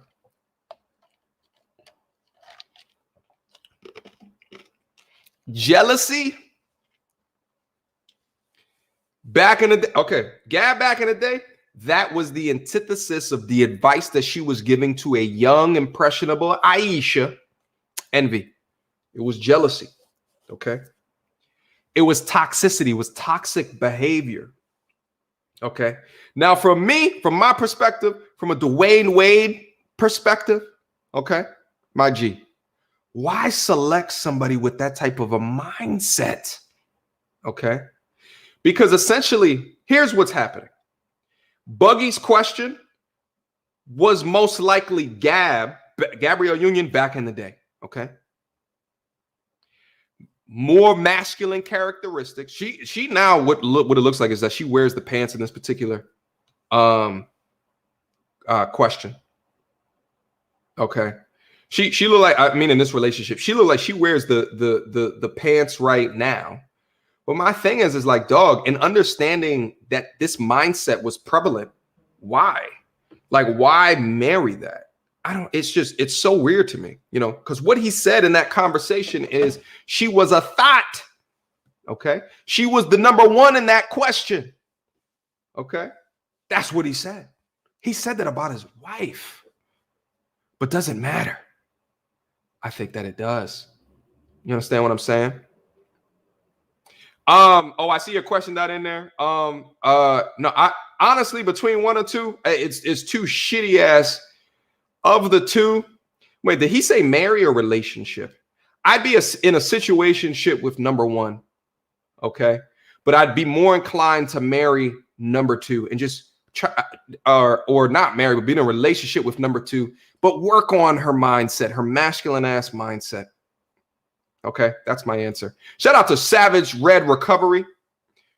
Jealousy. Back in the day. Okay. Gab back in the day. That was the antithesis of the advice that she was giving to a young, impressionable Aisha. Envy. It was jealousy. Okay. It was toxicity. It was toxic behavior. Okay. Now, from my perspective, from a Dwayne Wade perspective, okay, my G, why select somebody with that type of a mindset? Okay. Because essentially, here's what's happening. Buggy's question was most likely Gabrielle Union back in the day. Okay. More masculine characteristics. She now what it looks like is that she wears the pants in this particular question. Okay. She look like, I mean, in this relationship, she look like she wears the pants right now. But my thing is like, dog, in understanding that this mindset was prevalent, why? Like, why marry that? It's so weird to me, you know, because what he said in that conversation is she was a thought. Okay. She was the number one in that question. Okay. That's what he said. He said that about his wife, but doesn't matter. I think that it does. You understand what I'm saying? Oh, I see your question down in there. No, I honestly, between one or two, it's two shitty ass. Of the two, wait, did he say marry or relationship? I'd be in a situationship with number one, okay? But I'd be more inclined to marry number two and just try, or not marry, but be in a relationship with number two, but work on her mindset, her masculine ass mindset. Okay, that's my answer. Shout out to Savage Red Recovery.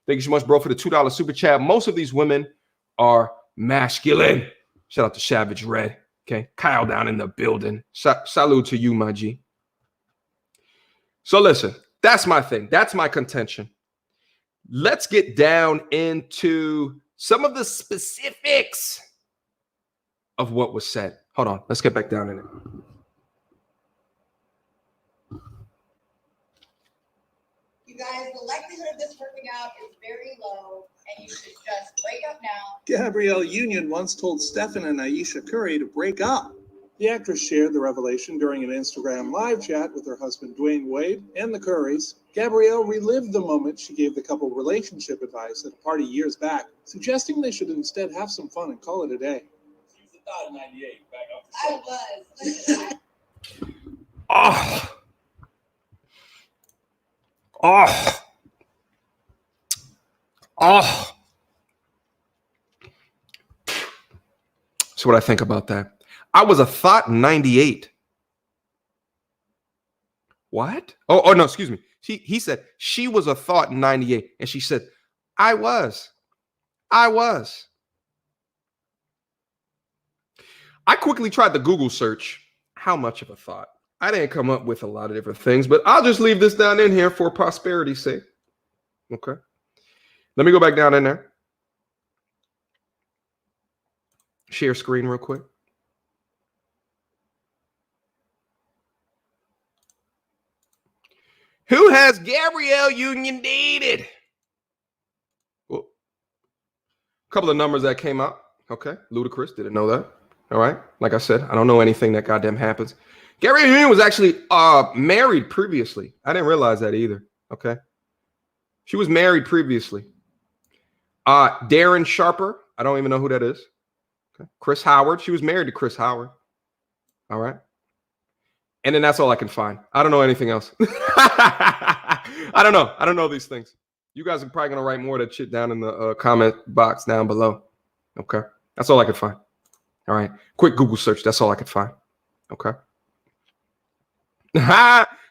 Thank you so much, bro, for the $2 super chat. Most of these women are masculine. Shout out to Savage Red. Okay, Kyle down in the building. Salute to you, my G. So listen, that's my thing. That's my contention. Let's get down into some of the specifics of what was said. Hold on. Let's get back down in it. You guys, the likelihood of this working out is very low, and you should just break up now. Gabrielle Union once told Stefan and Aisha Curry to break up. The actress shared the revelation during an Instagram live chat with her husband Dwayne Wade and the Currys. Gabrielle relived the moment she gave the couple relationship advice at a party years back, suggesting they should instead have some fun and call it a day. She was a thought in 98, back up. I was. So what I think about that. I was a thought in 98. What? Oh, no, excuse me. He said she was a thought in 98. And she said, I was. I quickly tried to Google search how much of a thought. I didn't come up with a lot of different things, but I'll just leave this down in here for prosperity's sake. Okay. Let me go back down in there. Share screen real quick. Who has Gabrielle Union dated? Well, a couple of numbers that came out. Okay. Ludacris, didn't know that. All right. Like I said, I don't know anything that goddamn happens. Gabrielle Union was actually married previously. I didn't realize that either. Okay. She was married previously. Darren Sharper. I don't even know who that is. Okay. Chris Howard. She was married to Chris Howard. All right. And then that's all I can find. I don't know anything else. I don't know. I don't know these things. You guys are probably going to write more of that shit down in the comment box down below. Okay. That's all I could find. All right. Quick Google search. That's all I could find. Okay.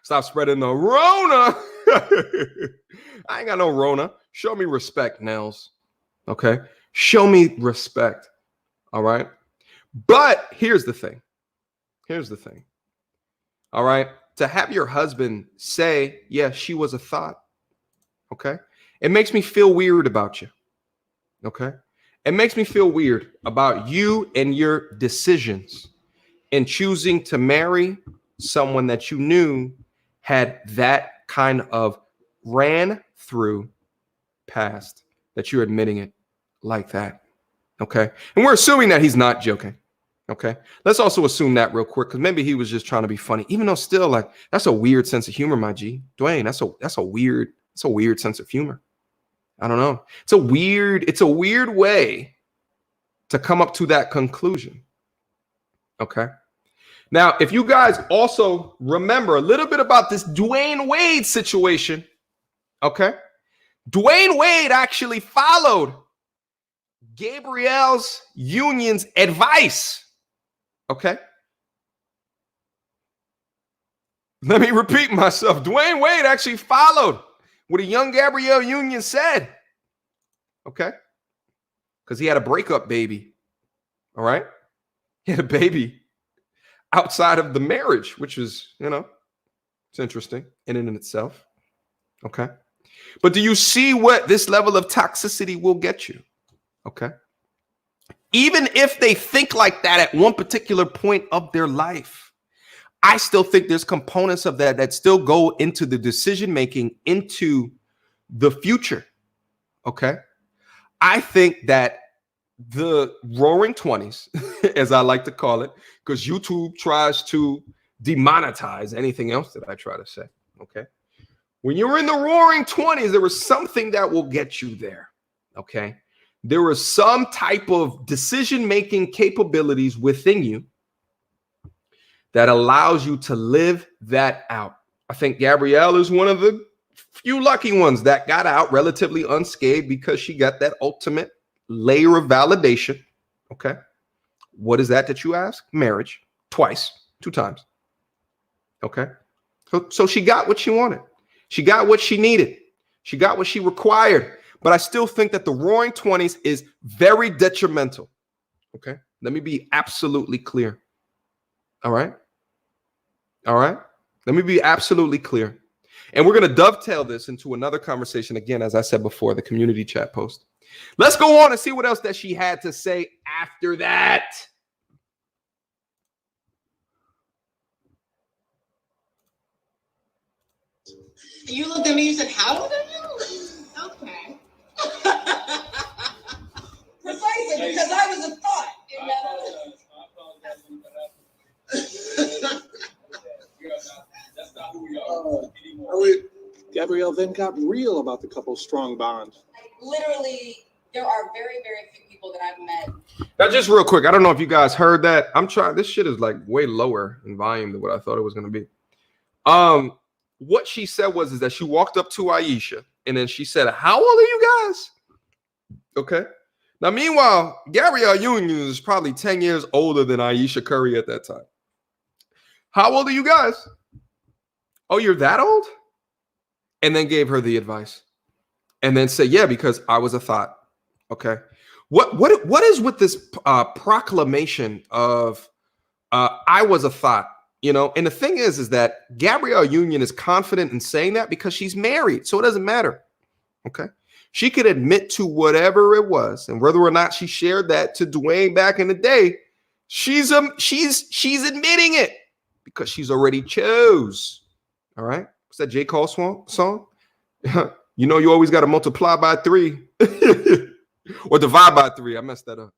Stop spreading the Rona. I ain't got no Rona. Show me respect, Nels. Okay. Show me respect. All right. But here's the thing. All right. To have your husband say, yeah, she was a thought. Okay. It makes me feel weird about you. Okay. It makes me feel weird about you and your decisions in choosing to marry someone that you knew had that kind of ran through past, that you're admitting it like that. Okay. And we're assuming that he's not joking. Okay. Let's also assume that real quick, because maybe he was just trying to be funny, even though still, like, that's a weird sense of humor, my G. Dwayne, that's a weird sense of humor. I don't know. It's a weird way to come up to that conclusion. Okay. Now, if you guys also remember a little bit about this Dwayne Wade situation, okay? Dwayne Wade actually followed Gabrielle Union's advice. Okay. Let me repeat myself. Dwayne Wade actually followed what a young Gabrielle Union said. Okay. Because he had a breakup baby. All right. He had a baby outside of the marriage, which is, it's interesting in and in itself. Okay. But do you see what this level of toxicity will get you? Okay. Even if they think like that at one particular point of their life, I still think there's components of that still go into the decision making into the future. Okay. I think that the roaring 20s, as I like to call it, because YouTube tries to demonetize anything else that I try to say. Okay. When you're in the roaring 20s, there was something that will get you there. Okay. There was some type of decision-making capabilities within you that allows you to live that out. I think Gabrielle is one of the few lucky ones that got out relatively unscathed because she got that ultimate layer of validation. Okay. What is that you ask? Marriage. Twice. 2 times. Okay. So she got what she wanted. She got what she needed. She got what she required. But I still think that the roaring 20s is very detrimental. Okay. Let me be absolutely clear. All right. All right. Let me be absolutely clear. And we're going to dovetail this into another conversation again, as I said before, the community chat post. Let's go on and see what else that she had to say after that. You looked at me and said, how old are you? Okay. Precisely, because I was a thought. That's not who we are anymore. Gabrielle then got real about the couple's strong bond. Literally, there are very, very few people that I've met. Now, just real quick, I don't know if you guys heard that. I'm trying. This shit is like way lower in volume than what I thought it was going to be. What she said is that she walked up to Aisha and then she said, "How old are you guys?" Okay. Now, meanwhile, Gabrielle Union is probably 10 years older than Aisha Curry at that time. How old are you guys? Oh, you're that old? And then gave her the advice. And then say, yeah, because I was a thought. Okay. What is with this proclamation of I was a thought? You know, and the thing is that Gabrielle Union is confident in saying that because she's married. So it doesn't matter. Okay. She could admit to whatever it was, and whether or not she shared that to Dwayne back in the day, she's admitting it because she's already chose. All right. What's that J. Cole song? You know, you always got to multiply by 3 or divide by 3. I messed that up.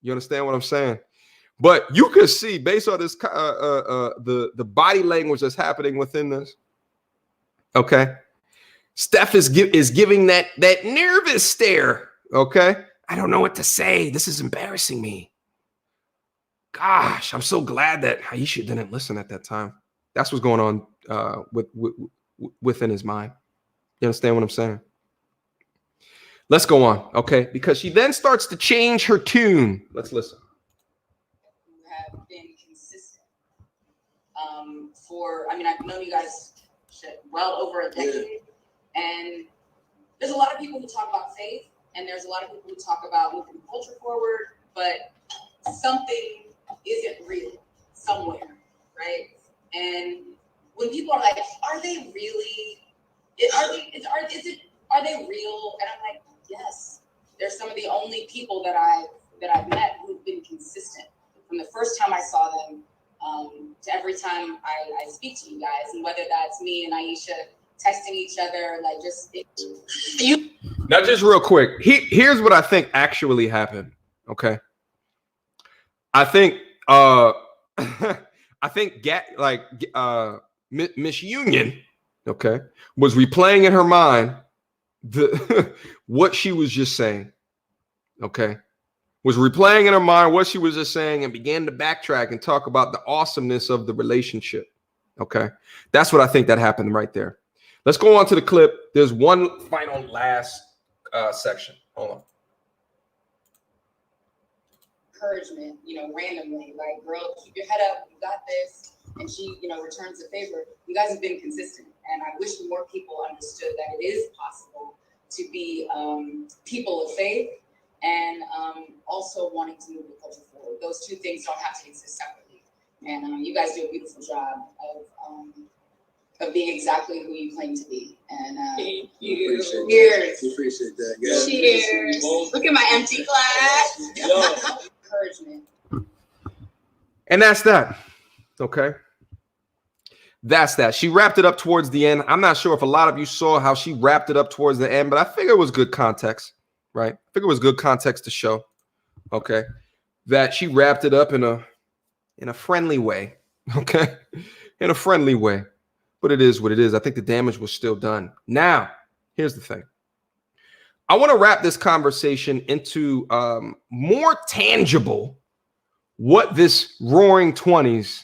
You understand what I'm saying? But you could see based on this, the body language that's happening within this. Okay. Steph is giving that nervous stare. Okay. I don't know what to say. This is embarrassing me. Gosh, I'm so glad that Aisha didn't listen at that time. That's what's going on within his mind. You understand what I'm saying? Let's go on. Okay. Because she then starts to change her tune. Let's listen. Have been consistent I've known you guys well over a decade, and there's a lot of people who talk about faith, and there's a lot of people who talk about moving the culture forward, but something isn't real somewhere, right? And when people are like, are they really, are they real? And I'm like, yes, they're some of the only people that I've met who've been consistent from the first time I saw them to every time I speak to you guys, and whether that's me and Aisha texting each other, like Now, just real quick, here's what I think actually happened. Okay, I think Miss Union, okay, was replaying in her mind the what she was just saying. Okay. Was replaying in her mind what she was just saying and began to backtrack and talk about the awesomeness of the relationship. Okay. That's what I think that happened right there. Let's go on to the clip. There's one final last section. Hold on. Encouragement, randomly, like, girl, keep your head up, you got this. And she, returns the favor. You guys have been consistent. And I wish more people understood that it is possible to be people of faith and also wanting to move the culture forward. Those two things don't have to exist separately. And you guys do a beautiful job of being exactly who you claim to be. And cheers. We appreciate that, guys. Cheers. Look at my empty glass. Encouragement. And that's that. Okay. That's that. She wrapped it up towards the end. I'm not sure if a lot of you saw how she wrapped it up towards the end, but I figure it was good context, right? I figure it was good context to show, okay, that she wrapped it up in a friendly way, okay, in a friendly way. But it is what it is. I think the damage was still done. Now, here's the thing. I want to wrap this conversation into more tangible what this Roaring 20s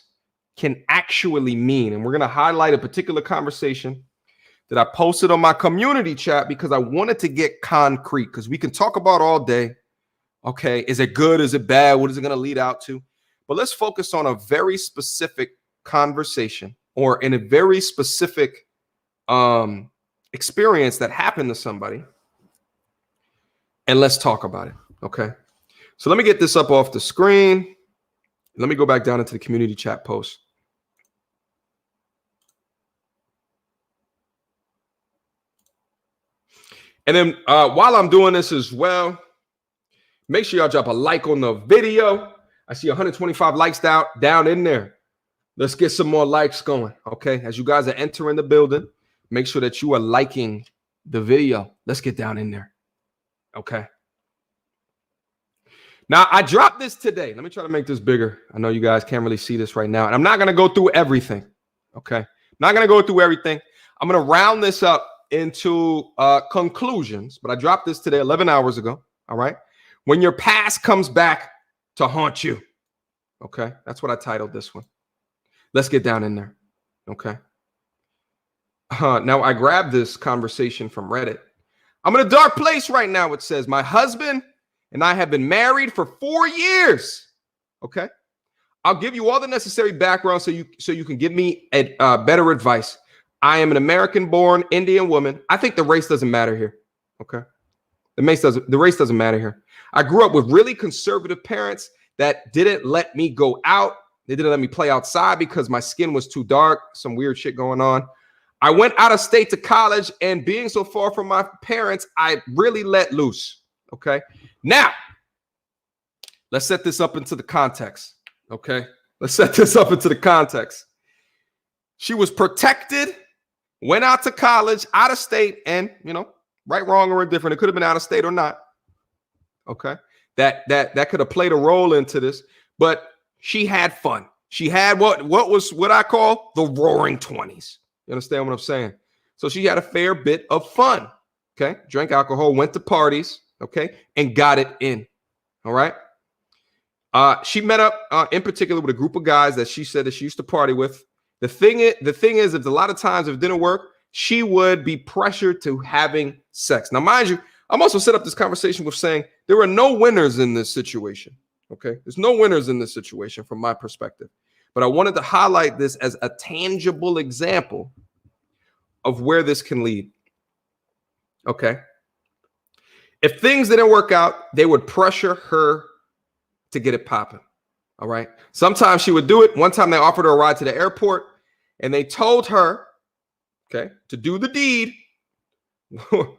can actually mean. And we're going to highlight a particular conversation that I posted on my community chat because I wanted to get concrete, because we can talk about all day. Okay, is it good? Is it bad? What is it going to lead out to? But let's focus on a very specific conversation or in a very specific experience that happened to somebody. And let's talk about it. Okay, so let me get this up off the screen. Let me go back down into the community chat post. And then while I'm doing this as well, make sure y'all drop a like on the video. I see 125 likes down in there. Let's get some more likes going, okay? As you guys are entering the building, make sure that you are liking the video. Let's get down in there, okay? Now, I dropped this today. Let me try to make this bigger. I know you guys can't really see this right now. And I'm not going to go through everything, okay? Not going to go through everything. I'm going to round this up into conclusions. But I dropped this today 11 hours ago, all right? When your past comes back to haunt you, okay? That's what I titled this one. Let's get down in there, okay? Now, I grabbed this conversation from Reddit. I'm in a dark place right now. It says, my husband and I have been married for 4 years. Okay. I'll give you all the necessary background so you can give me better advice. I am an American-born Indian woman. I think the race doesn't matter here. Okay. The race doesn't matter here. I grew up with really conservative parents that didn't let me go out. They didn't let me play outside because my skin was too dark. Some weird shit going on. I went out of state to college, and being so far from my parents, I really let loose. Okay. Now, let's set this up into the context. Okay. Let's set this up into the context. She was protected, went out to college, out of state, and, you know, right, wrong, or indifferent. It could have been out of state or not. Okay. That could have played a role into this, but she had fun. She had what I call the roaring 20s. You understand what I'm saying? So she had a fair bit of fun. Okay. Drank alcohol, went to parties. Okay. And got it in. All right. She met up in particular with a group of guys that she said that she used to party with. The thing is, if a lot of times if it didn't work, she would be pressured to having sex. Now, mind you, I'm also set up this conversation with saying there are no winners in this situation. Okay. There's no winners in this situation from my perspective. But I wanted to highlight this as a tangible example of where this can lead. Okay. If things didn't work out, they would pressure her to get it popping. All right. Sometimes she would do it. One time they offered her a ride to the airport and they told her, okay, to do the deed or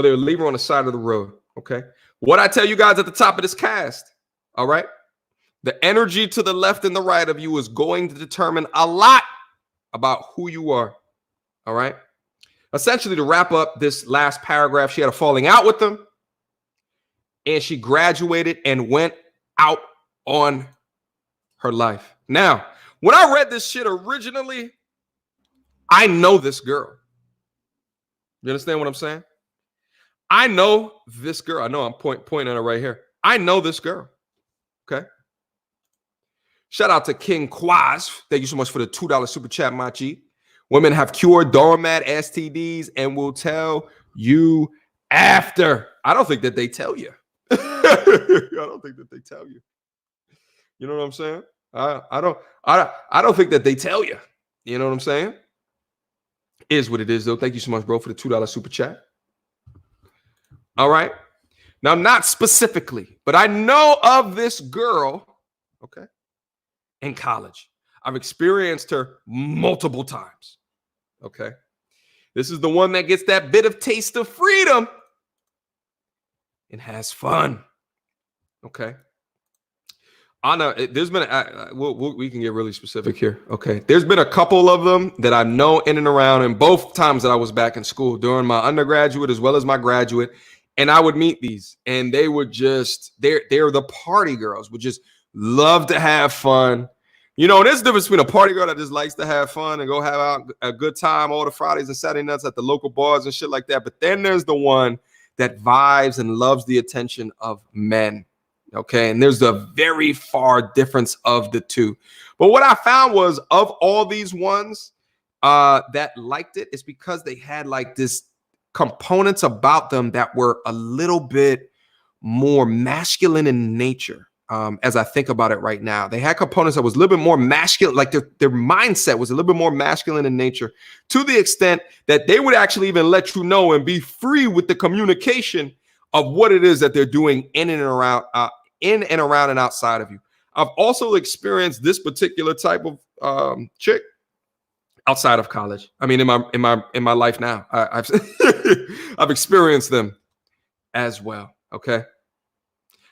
they would leave her on the side of the road. Okay. What I tell you guys at the top of this cast. All right. The energy to the left and the right of you is going to determine a lot about who you are. All right. Essentially, to wrap up this last paragraph, she had a falling out with them and she graduated and went out on her life. Now, when I read this shit originally, I know this girl. You understand what I'm saying? I know this girl. I know I'm pointing at her right here. I know this girl. Okay. Shout out to King Quaz. Thank you so much for the $2 super chat, my G. Women have cured doormat STDs and will tell you after. I don't think that they tell you. I don't think that they tell you. You know what I'm saying? I don't think that they tell you. You know what I'm saying? Is what it is, though. Thank you so much, bro, for the $2 super chat. All right. Now, not specifically, but I know of this girl, okay, in college. I've experienced her multiple times. Okay. This is the one that gets that bit of taste of freedom and has fun. Okay. Anna, there's been, we can get really specific here. Okay. There's been a couple of them that I know in and around, and both times that I was back in school during my undergraduate as well as my graduate. And I would meet these and they would just, they're the party girls, would just love to have fun. You know, there's a difference between a party girl that just likes to have fun and go have out a good time all the Fridays and Saturday nights at the local bars and shit like that. But then there's the one that vibes and loves the attention of men. Okay. And there's a very far difference of the two. But what I found was of all these ones that liked it, it's because they had like this components about them that were a little bit more masculine in nature. As I think about it right now, they had components that was a little bit more masculine, like their mindset was a little bit more masculine in nature, to the extent that they would actually even let you know and be free with the communication of what it is that they're doing in and around and outside of you. I've also experienced this particular type of chick outside of college. I mean, in my life now, I've I've experienced them as well. Okay.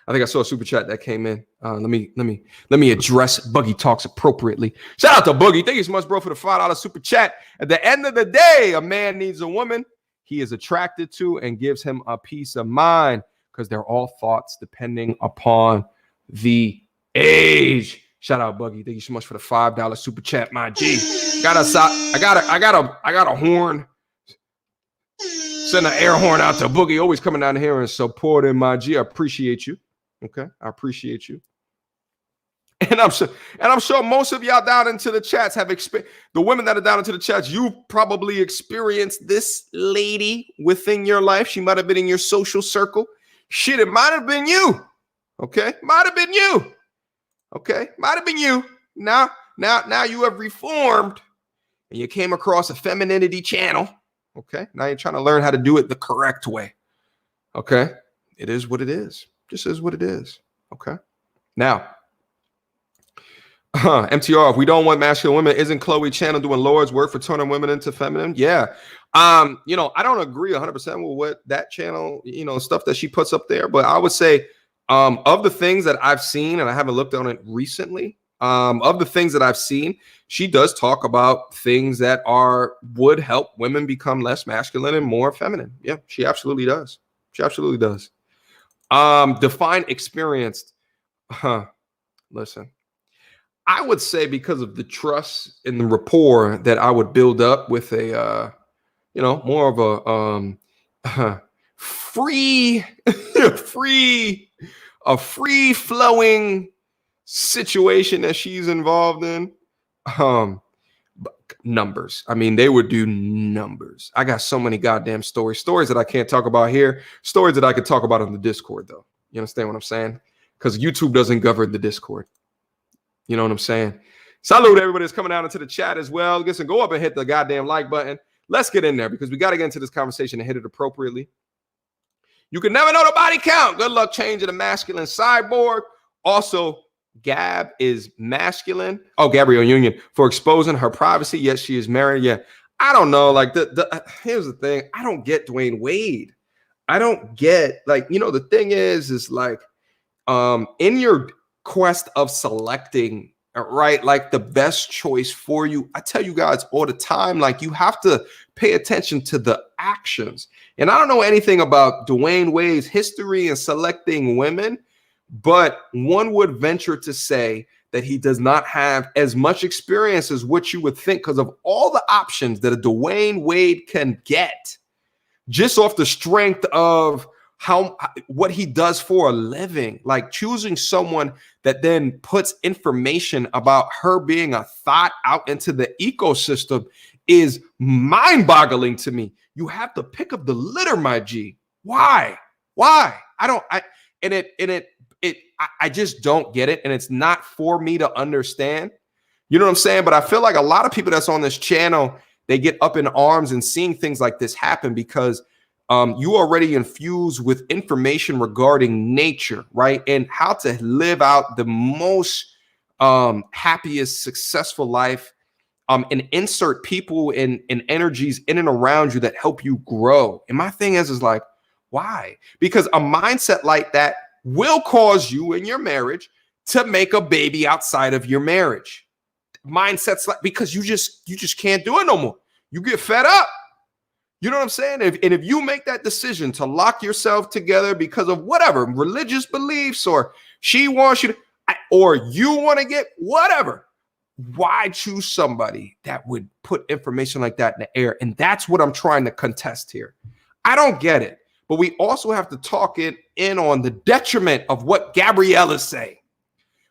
I think I saw a super chat that came in. Let me address Buggy Talks appropriately. Shout out to Boogie. Thank you so much, bro, for the $5 super chat. At the end of the day, a man needs a woman he is attracted to and gives him a peace of mind, because they're all thoughts depending upon the age. Shout out Buggy. Thank you so much for the $5 super chat, my G. I got a horn. Send an air horn out to Boogie. Always coming down here and supporting my G. I appreciate you. Okay, I appreciate you. And I'm sure most of y'all down into the chats have experienced, the women that are down into the chats, you probably experienced this lady within your life. She might have been in your social circle. Shit, it might have been you. Okay, might have been you. Okay, might have been you. Now you have reformed and you came across a femininity channel, okay, now you're trying to learn how to do it the correct way. Okay, it is what it is. Just is what it is. Okay, now MTR, if we don't want masculine women, isn't Chloe Channel doing Lord's work for turning women into feminine? Yeah. You know, I don't agree 100% with what that channel, you know, stuff that she puts up there, but I would say of the things that I've seen, and I haven't looked on it recently, of the things that I've seen, she does talk about things that would help women become less masculine and more feminine. Yeah, she absolutely does. She absolutely does. Define experienced. Listen. I would say because of the trust and the rapport that I would build up with a, you know, more of a free flowing situation that she's involved in. Numbers. I mean, they would do numbers. I got so many goddamn stories that I can't talk about here. Stories that I could talk about on the Discord, though. You understand what I'm saying? Because YouTube doesn't govern the Discord. You know what I'm saying? Salute everybody that's coming out into the chat as well. Listen, go up and hit the goddamn like button. Let's get in there because we got to get into this conversation and hit it appropriately. You can never know the body count. Good luck changing the masculine cyborg. Also, Gab is masculine. Oh, Gabrielle Union for exposing her privacy. Yes, she is married. Yeah, I don't know. Like here's the thing. I don't get Dwayne Wade. I don't get, like, you know, the thing is like in your quest of selecting, right, like the best choice for you, I tell you guys all the time, like, you have to pay attention to the actions. And I don't know anything about Dwayne Wade's history in selecting women, but one would venture to say that he does not have as much experience as what you would think because of all the options that a Dwayne Wade can get just off the strength of what he does for a living. Like, choosing someone that then puts information about her being a thought out into the ecosystem is mind-boggling to me. You have the pick of the litter, my G. Why? I just don't get it, and it's not for me to understand. You know what I'm saying? But I feel like a lot of people that's on this channel, they get up in arms and seeing things like this happen because you already infused with information regarding nature, right? And how to live out the most happiest, successful life, and insert people and energies in and around you that help you grow. And my thing is like, why? Because a mindset like that will cause you in your marriage to make a baby outside of your marriage. Mindsets like, because you just can't do it no more. You get fed up. You know what I'm saying? If you make that decision to lock yourself together because of whatever religious beliefs, or she wants you to, or you want to get whatever, why choose somebody that would put information like that in the air? And that's what I'm trying to contest here. I don't get it. But we also have to talk in on the detriment of what Gabrielle is saying.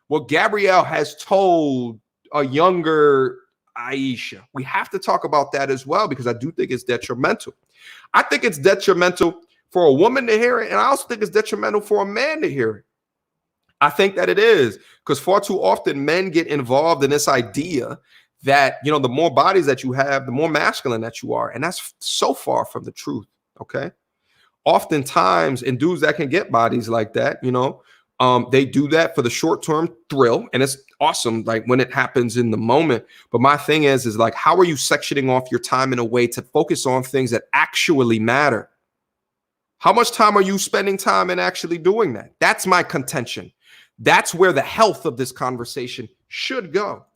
What Gabrielle has told a younger Aisha. We have to talk about that as well, because I do think it's detrimental. I think it's detrimental for a woman to hear it, and I also think it's detrimental for a man to hear it. I think that it is, because far too often men get involved in this idea that, you know, the more bodies that you have, the more masculine that you are. And that's so far from the truth. Okay. Oftentimes, and dudes that can get bodies like that, you know, they do that for the short-term thrill, and it's awesome, like when it happens in the moment. But my thing is like, how are you sectioning off your time in a way to focus on things that actually matter? How much time are you spending time in actually doing that? That's my contention. That's where the health of this conversation should go.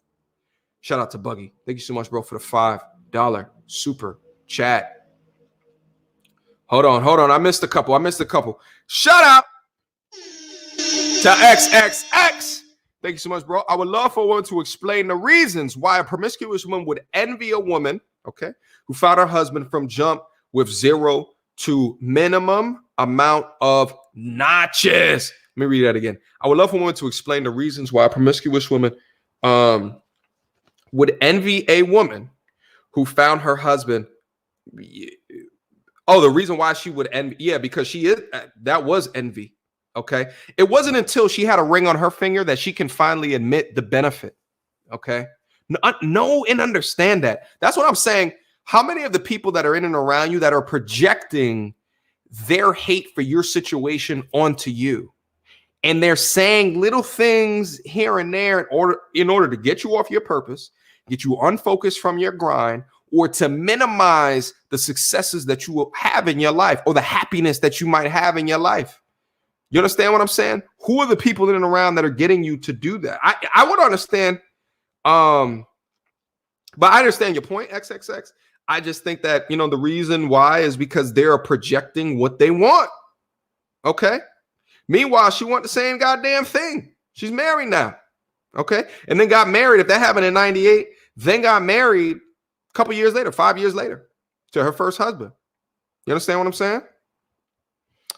Shout out to Buggy. Thank you so much, bro, for the $5 super chat. Hold on. I missed a couple. Shout out to XXX. Thank you so much, bro. I would love for one to explain the reasons why a promiscuous woman would envy a woman, okay, who found her husband from jump with 0 to minimum amount of notches. Let me read that again. I would love for one to explain the reasons why a promiscuous woman would envy a woman who found her husband. Oh, the reason why she would envy. Yeah, because that was envy. Okay. It wasn't until she had a ring on her finger that she can finally admit the benefit. Okay. Know and understand that. That's what I'm saying. How many of the people that are in and around you that are projecting their hate for your situation onto you, and they're saying little things here and there in order to get you off your purpose, get you unfocused from your grind, or to minimize the successes that you will have in your life or the happiness that you might have in your life. You understand what I'm saying? Who are the people in and around that are getting you to do that? I would understand. But I understand your point, XXX. I just think that, you know, the reason why is because they're projecting what they want. Okay. Meanwhile, she want the same goddamn thing. She's married now. Okay. And then got married. If that happened in 98, then got married a couple years later, 5 years later, to her first husband. You understand what I'm saying?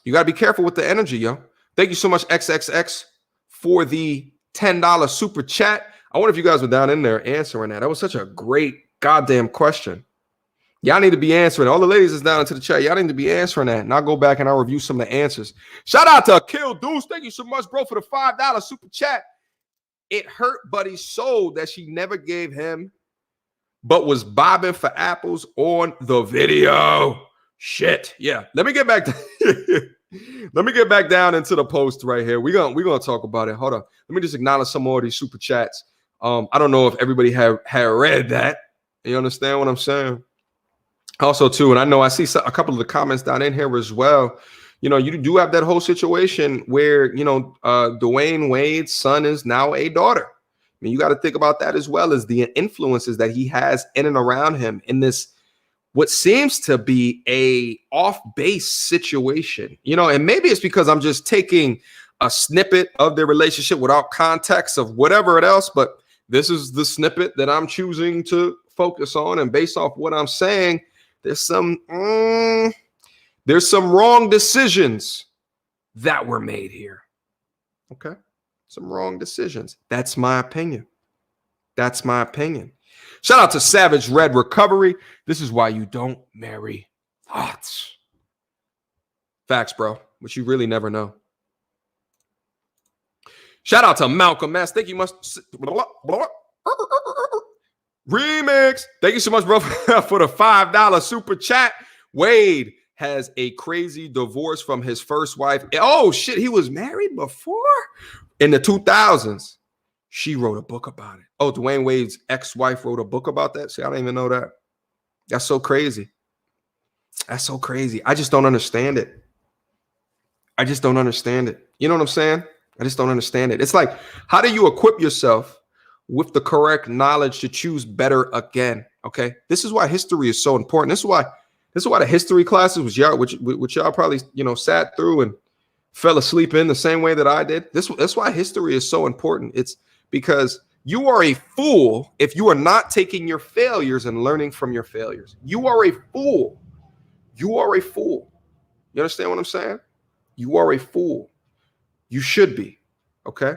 You got to be careful with the energy, yo. Thank you so much, XXX, for the $10 super chat. I wonder if you guys were down in there answering that. That was such a great goddamn question. Y'all need to be answering. All the ladies is down into the chat. Y'all need to be answering that. And I'll go back and I'll review some of the answers. Shout out to Kill Deuce. Thank you so much, bro, for the $5 super chat. It hurt Buddy's soul that she never gave him, but was bobbing for apples on the video. Shit. Yeah. Let me get back to let me get back down into the post right here. We're gonna talk about it. Hold on. Let me just acknowledge some more of these super chats. I don't know if everybody had read that. You understand what I'm saying? Also, too, and I know I see a couple of the comments down in here as well. You know, you do have that whole situation where, you know, Dwayne Wade's son is now a daughter. I mean, you got to think about that as well as the influences that he has in and around him in this, what seems to be a off-base situation, you know, and maybe it's because I'm just taking a snippet of their relationship without context of whatever else, but this is the snippet that I'm choosing to focus on. And based off what I'm saying, there's some wrong decisions that were made here. Okay. Some wrong decisions. That's my opinion. That's my opinion. Shout out to Savage Red Recovery. This is why you don't marry thoughts. Facts, bro, which you really never know. Shout out to Malcolm S. Think you must remix. Thank you so much, bro, for the $5 super chat. Wade has a crazy divorce from his first wife. Oh, shit. He was married before in the 2000s. She wrote a book about it. Oh, Dwayne Wade's ex-wife wrote a book about that. See, I don't even know that. That's so crazy. That's so crazy. I just don't understand it. I just don't understand it. You know what I'm saying? I just don't understand it. It's like, how do you equip yourself with the correct knowledge to choose better again? Okay. This is why history is so important. This is why the history classes which y'all probably, you know, sat through and fell asleep in the same way that I did. That's why history is so important. It's because you are a fool if you are not taking your failures and learning from your failures. You are a fool. You are a fool. You understand what I'm saying? You are a fool. You should be. Okay.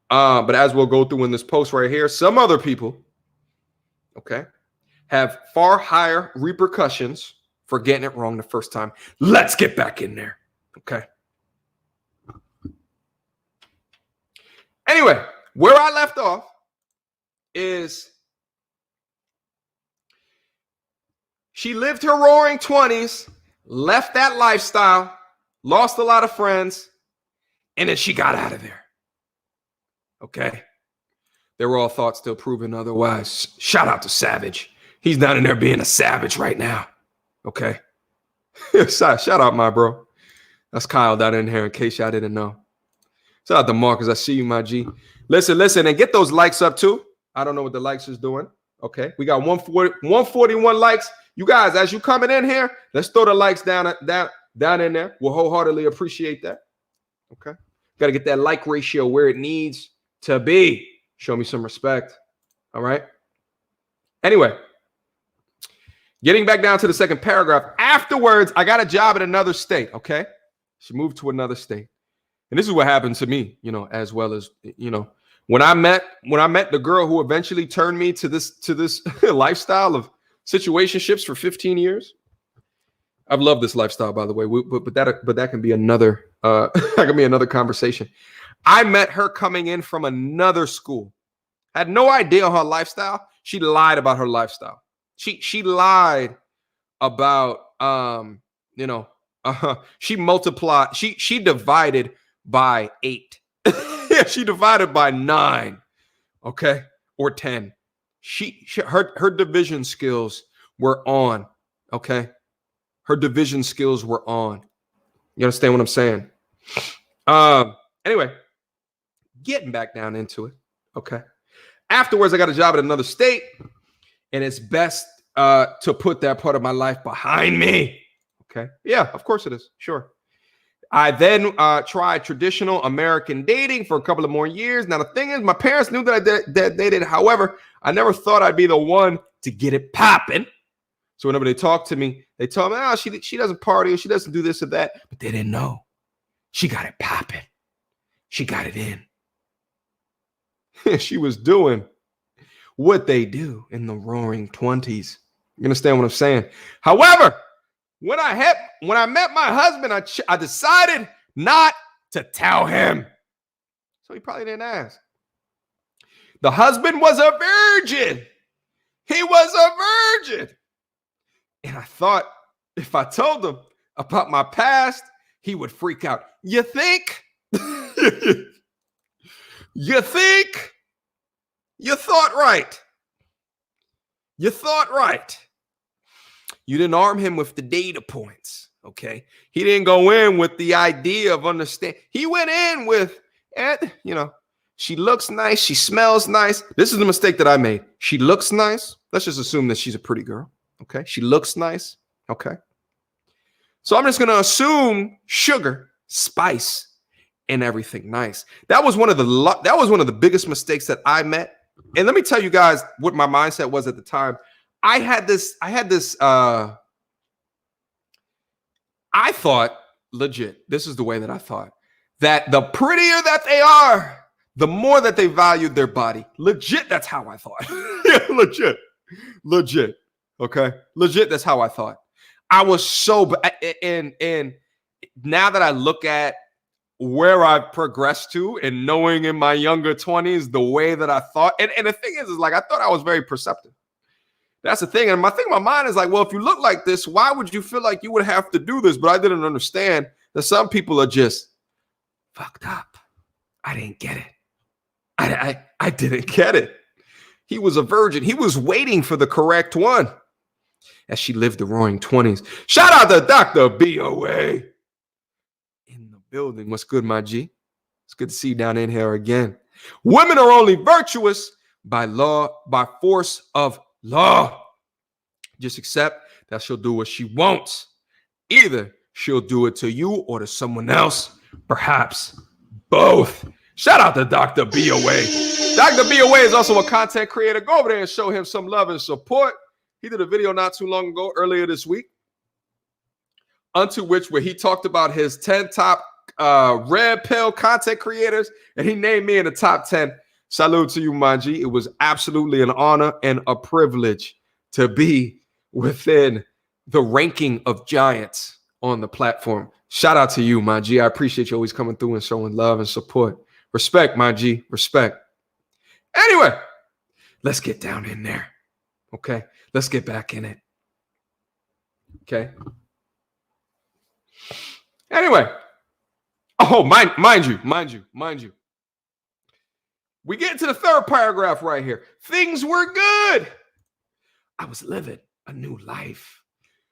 But as we'll go through in this post right here, some other people, okay, have far higher repercussions for getting it wrong the first time. Let's get back in there. Okay. Anyway, where I left off is she lived her roaring 20s, left that lifestyle, lost a lot of friends, and then she got out of there. Okay. There were all thoughts still proven otherwise. Shout out to Savage. He's down in there being a savage right now. Okay. Shout out, my bro. That's Kyle down in here in case y'all didn't know. Shout out to Marcus. I see you, my G. Listen, and get those likes up too. I don't know what the likes is doing. Okay. We got 141 likes. You guys, as you coming in here, let's throw the likes down in there. We'll wholeheartedly appreciate that. Okay. Got to get that like ratio where it needs to be. Show me some respect. All right. Anyway, getting back down to the second paragraph. Afterwards, I got a job in another state. Okay. She moved to another state. And this is what happened to me, you know, as well as, you know, when I met the girl who eventually turned me to this lifestyle of situationships for 15 years. I've loved this lifestyle, by the way, but that can be another that can be another conversation. I met her coming in from another school, had no idea her lifestyle. She lied about her lifestyle. She lied about she multiplied, she divided by 8. Yeah, she divided by 9, okay, or 10. Her division skills were on, okay. Her division skills were on. You understand what I'm saying? Anyway, getting back down into it, okay. Afterwards, I got a job at another state, and it's best to put that part of my life behind me. Okay. Yeah, of course it is. Sure. I then tried traditional American dating for a couple of more years. Now, the thing is, my parents knew that I dated. However, I never thought I'd be the one to get it popping. So whenever they talk to me, they tell me, oh, she doesn't party or she doesn't do this or that. But they didn't know. She got it popping. She got it in. She was doing what they do in the roaring 20s. You understand what I'm saying? However, when I met my husband, I decided not to tell him. So he probably didn't ask. The husband was a virgin. He was a virgin. And I thought if I told him about my past, he would freak out. You think? You think? You thought right. You thought right. You didn't arm him with the data points, okay? He didn't go in with the idea of understand. He went in with, she looks nice. She smells nice. This is the mistake that I made. She looks nice. Let's just assume that she's a pretty girl, okay? She looks nice, okay? So I'm just going to assume sugar, spice, and everything nice. That was one of the biggest mistakes that I made. And let me tell you guys what my mindset was at the time. I thought legit, this is the way that I thought, that the prettier that they are, the more that they valued their body. Legit, that's how I thought. Yeah, legit. Okay. Legit, that's how I thought. I was so, and now that I look at where I've progressed to and knowing in my younger 20s, the way that I thought, and the thing is like, I thought I was very perceptive. That's the thing. And my thing in my mind is like, well, if you look like this, why would you feel like you would have to do this? But I didn't understand that some people are just fucked up. I didn't get it. I didn't get it. He was a virgin. He was waiting for the correct one as she lived the roaring 20s. Shout out to Dr. BOA in the building. What's good, my G? It's good to see you down in here again. Women are only virtuous by law, by force of law. Just accept that she'll do what she wants. Either she'll do it to you or to someone else, perhaps both. Shout out to Dr. BOA. Dr. BOA is also a content creator. Go over there and show him some love and support. He did a video not too long ago, earlier this week, unto which where he talked about his 10 top red pill content creators, and he named me in the top 10. Salute to you, Manji. It was absolutely an honor and a privilege to be within the ranking of giants on the platform. Shout out to you, Manji. I appreciate you always coming through and showing love and support. Respect, Manji. Respect. Anyway, let's get down in there. Okay, let's get back in it. Okay. Anyway, oh, mind you. We get into the third paragraph right here. Things were good. I was living a new life.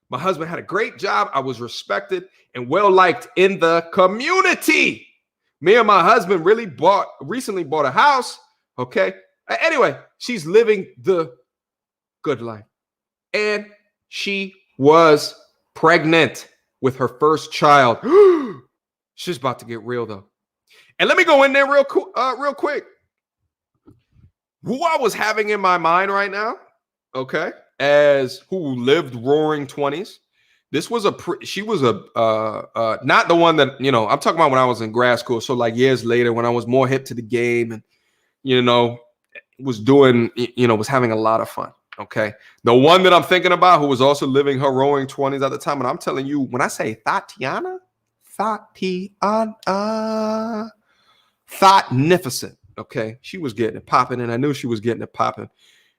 My husband had a great job. I was respected and well liked in the community. Me and my husband recently bought a house. Okay. Anyway, she's living the good life. And she was pregnant with her first child. She's about to get real though. And let me go in there real quick. Who I was having in my mind right now, okay, as who lived roaring 20s. This was she was not the one that, I'm talking about when I was in grad school. So like years later when I was more hip to the game and, was doing, was having a lot of fun. Okay. The one that I'm thinking about who was also living her roaring 20s at the time. And I'm telling you, when I say Thoughtnificent. Okay. She was getting it popping, and I knew she was getting it popping.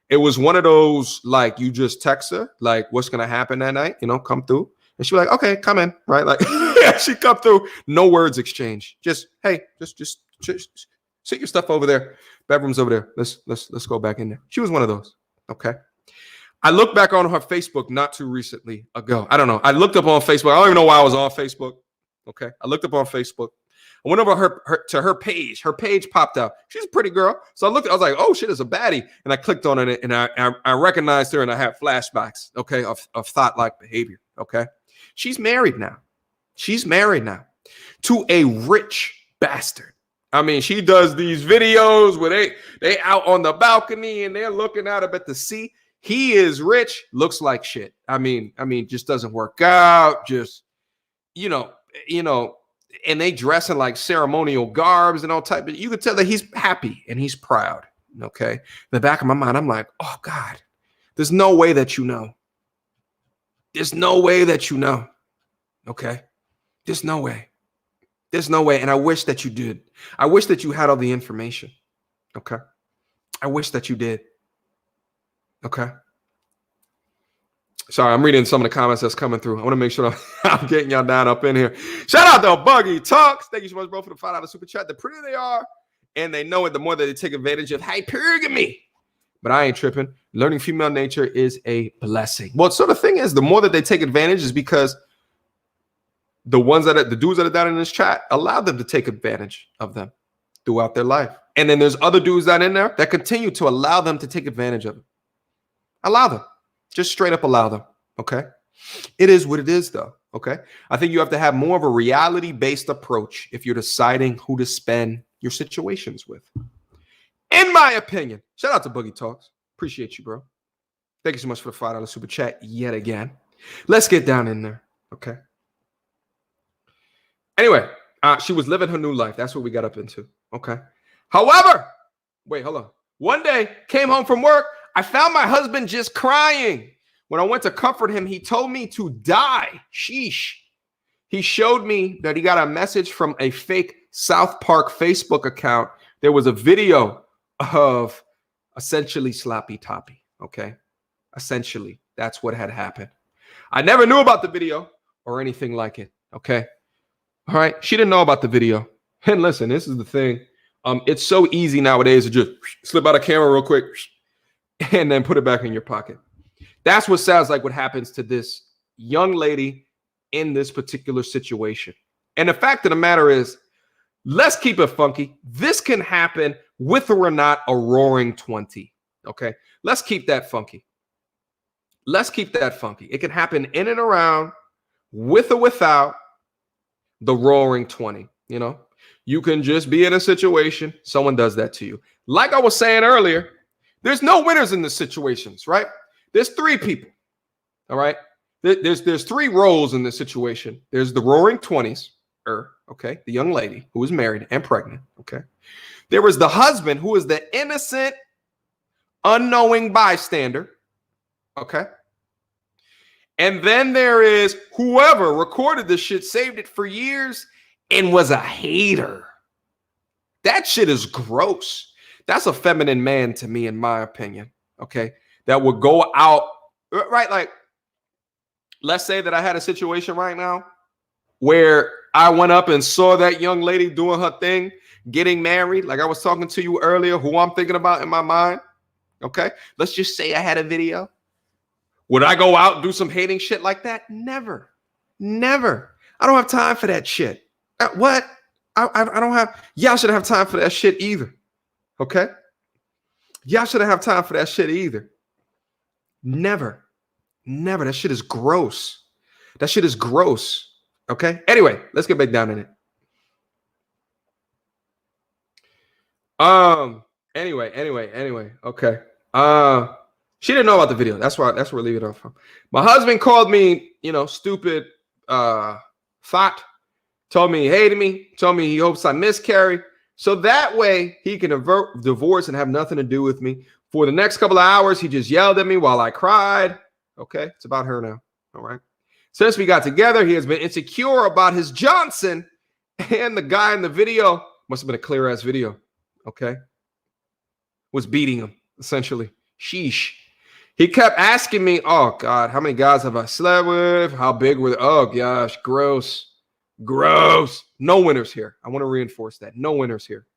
It was one of those, like, you just text her, like, what's going to happen that night? You know, come through. And she was like, okay, come in. Right. Like, yeah, she come through. No words exchanged. Just, hey, just sit your stuff over there. Bedroom's over there. Let's go back in there. She was one of those. Okay. I looked back on her Facebook not too recently ago. I don't know. I looked up on Facebook. I don't even know why I was on Facebook. Okay. I looked up on Facebook. I went over to her page. Her page popped out. She's a pretty girl. So I looked, I was like, oh shit, it's a baddie. And I clicked on it, and I recognized her, and I had flashbacks, okay, of thought-like behavior. Okay. She's married now. She's married now to a rich bastard. I mean, she does these videos where they out on the balcony and they're looking out up at the sea. He is rich, looks like shit. I mean, just doesn't work out. Just, you know, and they dress in like ceremonial garbs and all type of, you could tell that he's happy and he's proud. Okay. In the back of my mind, I'm like, oh God, there's no way that you know. There's no way that you know. Okay. There's no way. There's no way. And I wish that you did. I wish that you had all the information. Okay. I wish that you did. Okay. Sorry, I'm reading some of the comments that's coming through. I want to make sure I'm getting y'all down up in here. Shout out to Buggy Talks. Thank you so much, bro, for the $5 super chat. The prettier they are, and they know it, the more that they take advantage of hypergamy. But I ain't tripping. Learning female nature is a blessing. Well, so the thing is, the more that they take advantage is because the dudes that are down in this chat allow them to take advantage of them throughout their life. And then there's other dudes down in there that continue to allow them to take advantage of it. Allow them. Just straight up allow them. Okay. It is what it is, though. Okay. I think you have to have more of a reality-based approach if you're deciding who to spend your situations with. In my opinion. Shout out to Boogie Talks. Appreciate you, bro. Thank you so much for the $5 super chat yet again. Let's get down in there. Okay. Anyway, she was living her new life. That's what we got up into. Okay. However, wait, hold on. One day, came home from work. I found my husband just crying. When I went to comfort him, he told me to die. Sheesh. He showed me that he got a message from a fake South Park Facebook account. There was a video of essentially sloppy toppy. Okay. Essentially, that's what had happened. I never knew about the video or anything like it. Okay. All right. She didn't know about the video. And listen, this is the thing. It's so easy nowadays to just slip out a camera real quick and then put it back in your pocket. That's what sounds like what happens to this young lady in this particular situation. And the fact of the matter is, let's keep it funky. This can happen with or not a roaring 20. Okay. Let's keep that funky. Let's keep that funky. It can happen in and around, with or without the roaring 20. You know, you can just be in a situation. Someone does that to you. Like I was saying earlier, there's no winners in the situations, right? There's three people. All right. There's three roles in this situation. There's the roaring 20s. Okay. The young lady who is married and pregnant. Okay. There was the husband who is the innocent, unknowing bystander. Okay. And then there is whoever recorded this shit, saved it for years, and was a hater. That shit is gross. That's a feminine man to me, in my opinion. Okay. That would go out, right? Like, let's say that I had a situation right now where I went up and saw that young lady doing her thing, getting married. Like I was talking to you earlier, who I'm thinking about in my mind. Okay. Let's just say I had a video. Would I go out and do some hating shit like that? Never. Never. I don't have time for that shit. What? I don't have, y'all shouldn't have time for that shit either. Okay? Y'all shouldn't have time for that shit either. Never. Never. That shit is gross. That shit is gross. Okay? Anyway, let's get back down in it. Anyway. Okay. She didn't know about the video. That's where we're leaving it off from. My husband called me, stupid thought. Told me he hated me. Told me he hopes I miscarry. So that way he can avert divorce and have nothing to do with me. For the next couple of hours, he just yelled at me while I cried. Okay, it's about her now. All right. Since we got together, he has been insecure about his Johnson, and the guy in the video must have been a clear ass video. okay, was beating him, essentially. Sheesh. He kept asking me, oh, God, how many guys have I slept with? How big were they? Oh, gosh, gross. Gross. No winners here. I want to reinforce that. No winners here.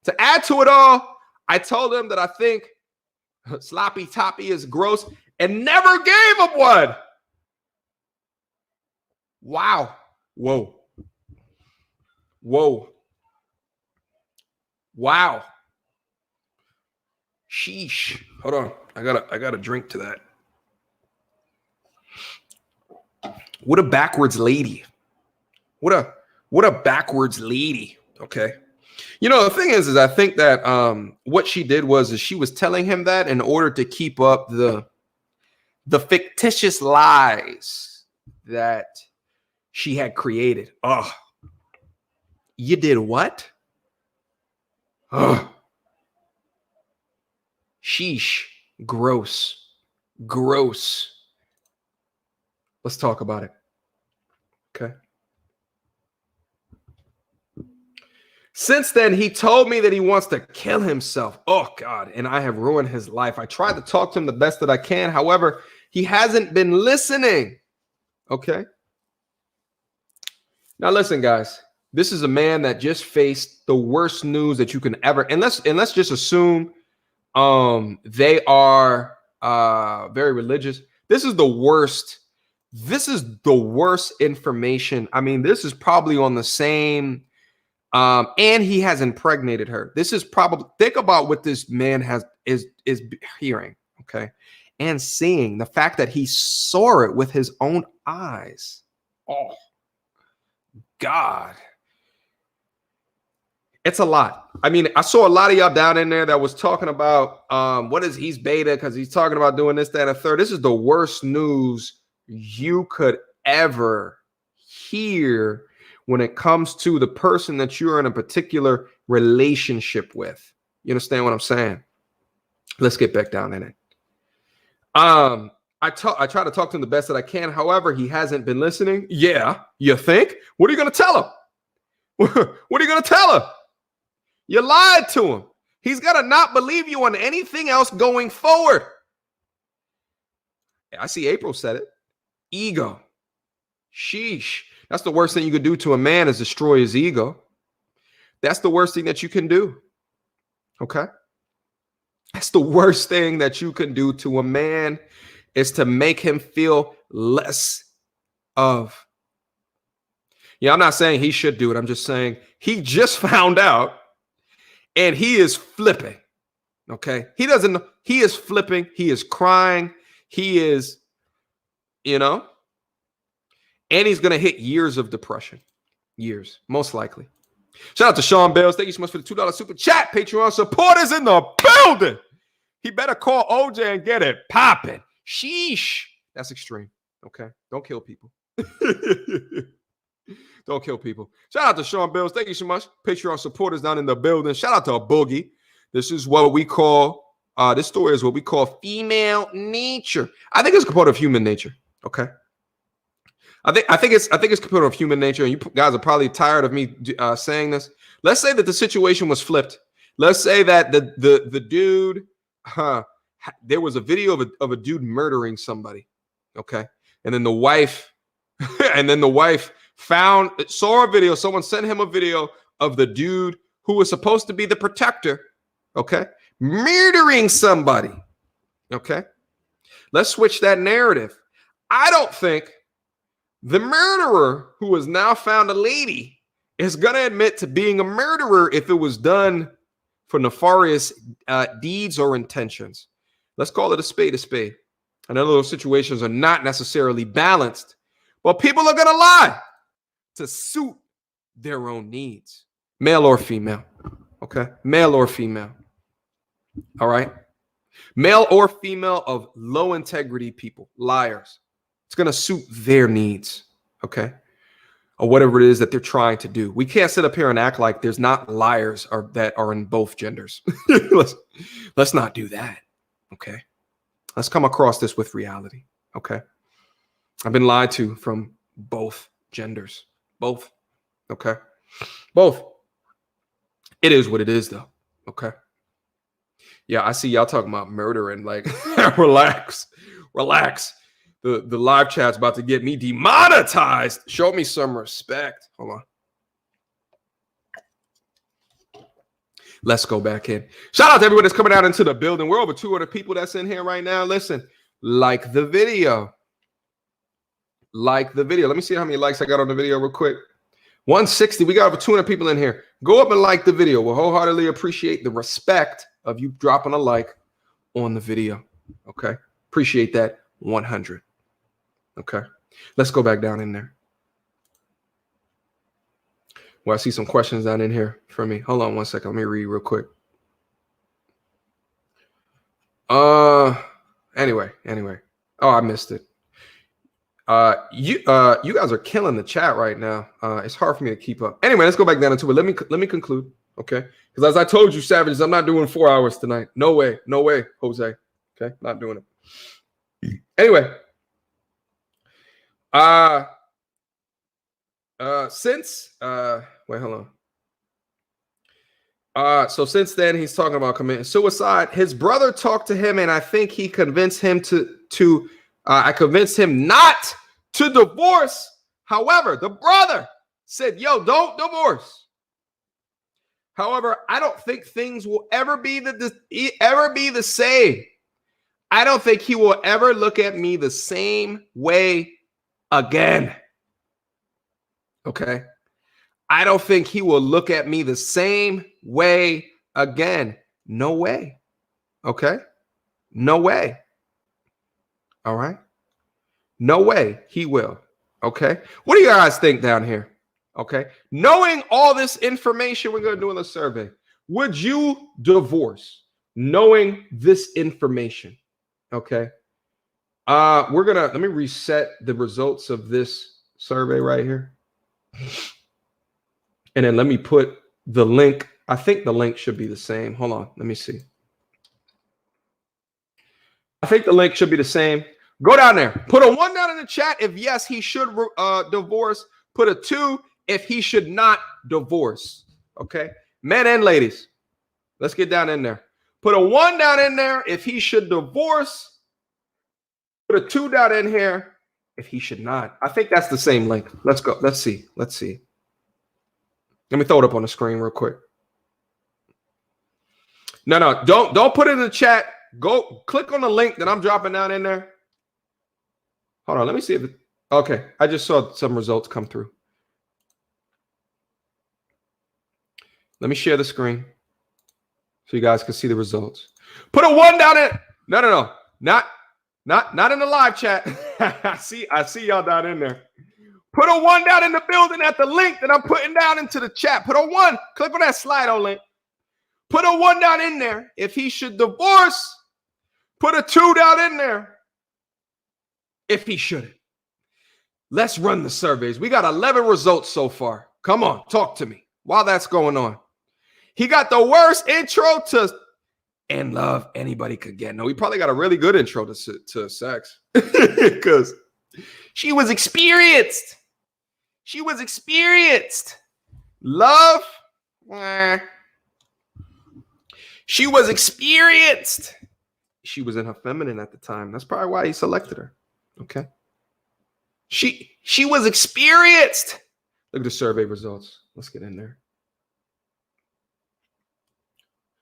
To add to it all, I told him that I think sloppy toppy is gross and never gave him one. Wow. Whoa. Whoa. Wow. Sheesh. Hold on. I gotta drink to that. What a backwards lady. What a backwards lady. Okay. You know, the thing is I think that what she did is she was telling him that in order to keep up the fictitious lies that she had created. Oh, you did what? Oh, sheesh. Gross. Gross. Let's talk about it. Okay. Since then, he told me that he wants to kill himself. Oh, God. And I have ruined his life. I tried to talk to him the best that I can. However, he hasn't been listening. Okay. Now, listen, guys. This is a man that just faced the worst news that you can ever. And let's just assume they are very religious. This is the worst. This is the worst information. I mean, this is probably on the same. And he has impregnated her. This is probably, think about what this man is hearing, okay, and seeing. The fact that he saw it with his own eyes. Oh, God. It's a lot. I mean, I saw a lot of y'all down in there that was talking about he's beta because he's talking about doing this, that, and a third. This is the worst news you could ever hear when it comes to the person that you're in a particular relationship with. You understand what I'm saying? Let's get back down in it. I try to talk to him the best that I can. However, he hasn't been listening. Yeah, you think? What are you going to tell him? What are you going to tell him? You lied to him. He's got to not believe you on anything else going forward. I see April said it. Ego. Sheesh. That's the worst thing you could do to a man is destroy his ego. That's the worst thing that you can do. Okay? That's the worst thing that you can do to a man is to make him feel less of. Yeah, I'm not saying he should do it. I'm just saying he just found out and he is flipping. Okay? He doesn't know. He is flipping. He is crying. He is, and he's going to hit years of depression. Years, most likely. Shout out to Sean Bales. Thank you so much for the $2 super chat. Patreon supporters in the building. He better call OJ and get it popping. Sheesh. That's extreme. Okay. Don't kill people. Don't kill people. Shout out to Sean Bales. Thank you so much. Patreon supporters down in the building. Shout out to Boogie. This is what we call, this story is what we call female nature. I think it's a component of human nature. Okay. I think it's component of human nature, and you guys are probably tired of me saying this. Let's say that the situation was flipped. Let's say that the dude, there was a video of a dude murdering somebody, okay, and then the wife, saw a video. Someone sent him a video of the dude who was supposed to be the protector, okay, murdering somebody, okay. Let's switch that narrative. I don't think the murderer who has now found a lady is going to admit to being a murderer if it was done for nefarious deeds or intentions. Let's call it a spade a spade. I know those situations are not necessarily balanced, but people are going to lie to suit their own needs, male or female. Okay, male or female. All right, male or female of low integrity people, liars. It's going to suit their needs, okay, or whatever it is that they're trying to do. We can't sit up here and act like there's not liars that are in both genders. Let's not do that, okay? Let's come across this with reality, okay? I've been lied to from both genders, both, okay? Both. It is what it is, though. Okay. Yeah, I see y'all talking about murder and like relax. The live chat's about to get me demonetized. Show me some respect. Hold on. Let's go back in. Shout out to everyone that's coming out into the building. We're over 200 people that's in here right now. Listen, like the video. Like the video. Let me see how many likes I got on the video real quick. 160. We got over 200 people in here. Go up and like the video. We'll wholeheartedly appreciate the respect of you dropping a like on the video. Okay. Appreciate that. 100. Okay. Let's go back down in there. Well, I see some questions down in here for me. Hold on one second. Let me read real quick. Anyway. Oh, I missed it. You guys are killing the chat right now. It's hard for me to keep up. Anyway, let's go back down into it. Let me conclude. Okay. Because as I told you, savages, I'm not doing 4 hours tonight. No way, Jose. Okay, not doing it. Anyway. Wait, hold on. So since then, he's talking about committing suicide. His brother talked to him, and I think he convinced him I convinced him not to divorce. However, the brother said, yo, don't divorce. However, I don't think things will ever be the same. I don't think he will ever look at me the same way again. Okay. I don't think he will look at me the same way again. No way. Okay. No way. All right. No way he will. Okay. What do you guys think down here? Okay. Knowing all this information we're going to do in the survey, would you divorce knowing this information? Okay. Let me reset the results of this survey right here. And then let me put the link. I think the link should be the same. Hold on. Let me see. I think the link should be the same. Go down there. Put a 1 down in the chat if yes, he should divorce. Put a 2 if he should not divorce. Okay. Men and ladies. Let's get down in there. Put a 1 down in there if he should divorce. Put a 2 down in here if he should not. I think that's the same link. Let's go. Let's see. Let me throw it up on the screen real quick. No, don't put it in the chat. Go click on the link that I'm dropping down in there. Hold on, let me see if okay. I just saw some results come through. Let me share the screen so you guys can see the results. Put a 1 down in. No. Not in the live chat. I see y'all down in there. Put a 1 down in the building at the link that I'm putting down into the chat. Put a 1. Click on that Slido link. Put a 1 down in there if he should divorce. Put a 2 down in there if he shouldn't. Let's run the surveys. We got 11 results so far. Come on, talk to me while that's going on. He got the worst intro to and love anybody could get. No, he probably got a really good intro to sex because she was experienced. She was experienced. Love. She was experienced. She was in her feminine at the time. That's probably why he selected her. Okay. She was experienced. Look at the survey results. Let's get in there.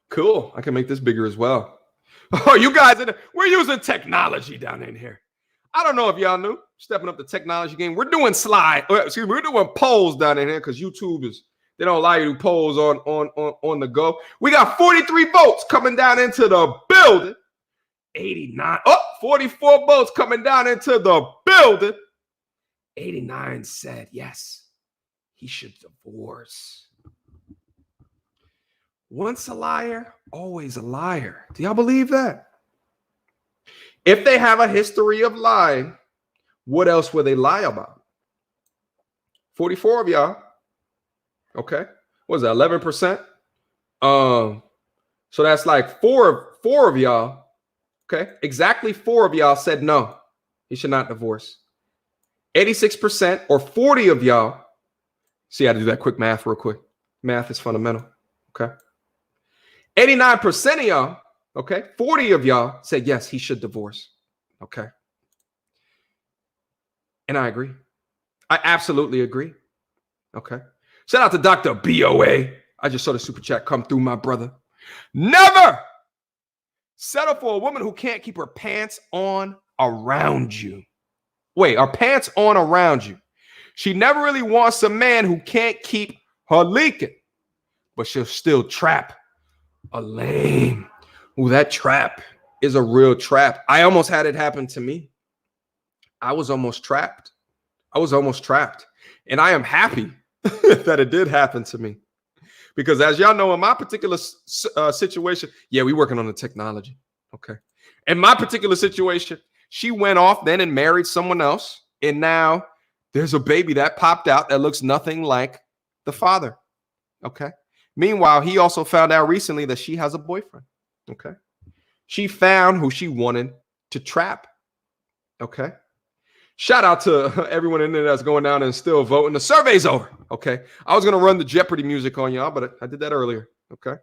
Cool. I can make this bigger as well. Oh, you guys, we're using technology down in here. I don't know if y'all knew. Stepping up the technology game. We're doing we're doing polls down in here because YouTube they don't allow you to do polls on the go. We got 43 votes coming down into the building. 44 votes coming down into the building. 89 said yes, he should divorce. Once a liar, always a liar. Do y'all believe that? If they have a history of lying, what else would they lie about? 44 of y'all. Okay. What was that? 11%? So that's like four of y'all. Okay. Exactly 4 of y'all said no, he should not divorce. 86% or 40 of y'all. See how to do that quick math real quick. Math is fundamental. Okay. 89% of y'all, okay, 40 of y'all said yes, he should divorce. Okay. And I agree. I absolutely agree. Okay. Shout out to Dr. BOA. I just saw the super chat come through, my brother. Never settle for a woman who can't keep her pants on around you. Wait, are pants on around you? She never really wants a man who can't keep her leaking, but she'll still trap a lame. Ooh, that trap is a real trap. I almost had it happen to me. I was almost trapped. And I am happy that it did happen to me. Because as y'all know, in my particular situation, yeah, we working on the technology. Okay. In my particular situation, she went off then and married someone else. And now there's a baby that popped out that looks nothing like the father. Okay. Meanwhile, he also found out recently that she has a boyfriend. Okay. She found who she wanted to trap. Okay. Shout out to everyone in there that's going down and still voting. The survey's over. Okay. I was going to run the Jeopardy music on y'all, but I did that earlier. Okay.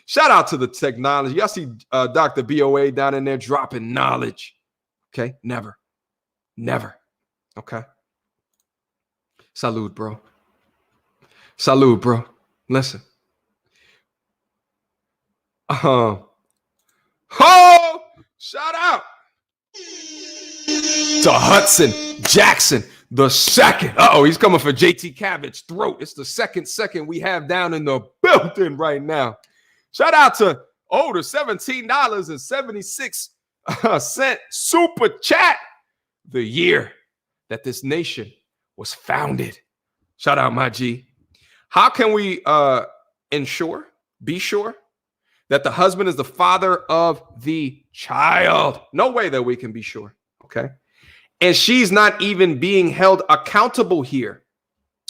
Shout out to the technology. Y'all see Dr. BOA down in there dropping knowledge. Okay. Never. Okay. Salud, bro. Listen. Oh, shout out to Hudson Jackson the second. He's coming for JT Cabot's throat. It's the second we have down in the building right now. Shout out to the $17.76 super chat. The year that this nation was founded. Shout out, my G. How can we be sure that the husband is the father of the child? No way that we can be sure. Okay. And she's not even being held accountable here.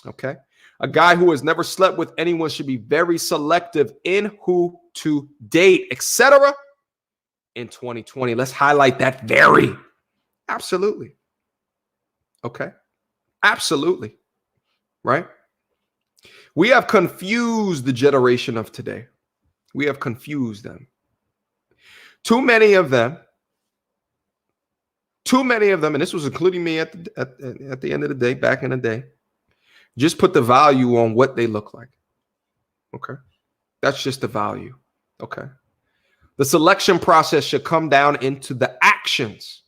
Okay. A guy who has never slept with anyone should be very selective in who to date, etc. in 2020. Let's highlight that very. Absolutely. Okay. Absolutely. Right? We have confused the generation of today. We have confused them. Too many of them, and this was including me at the end of the day, back in the day, just put the value on what they look like. Okay. That's just the value. Okay. The selection process should come down into the actions.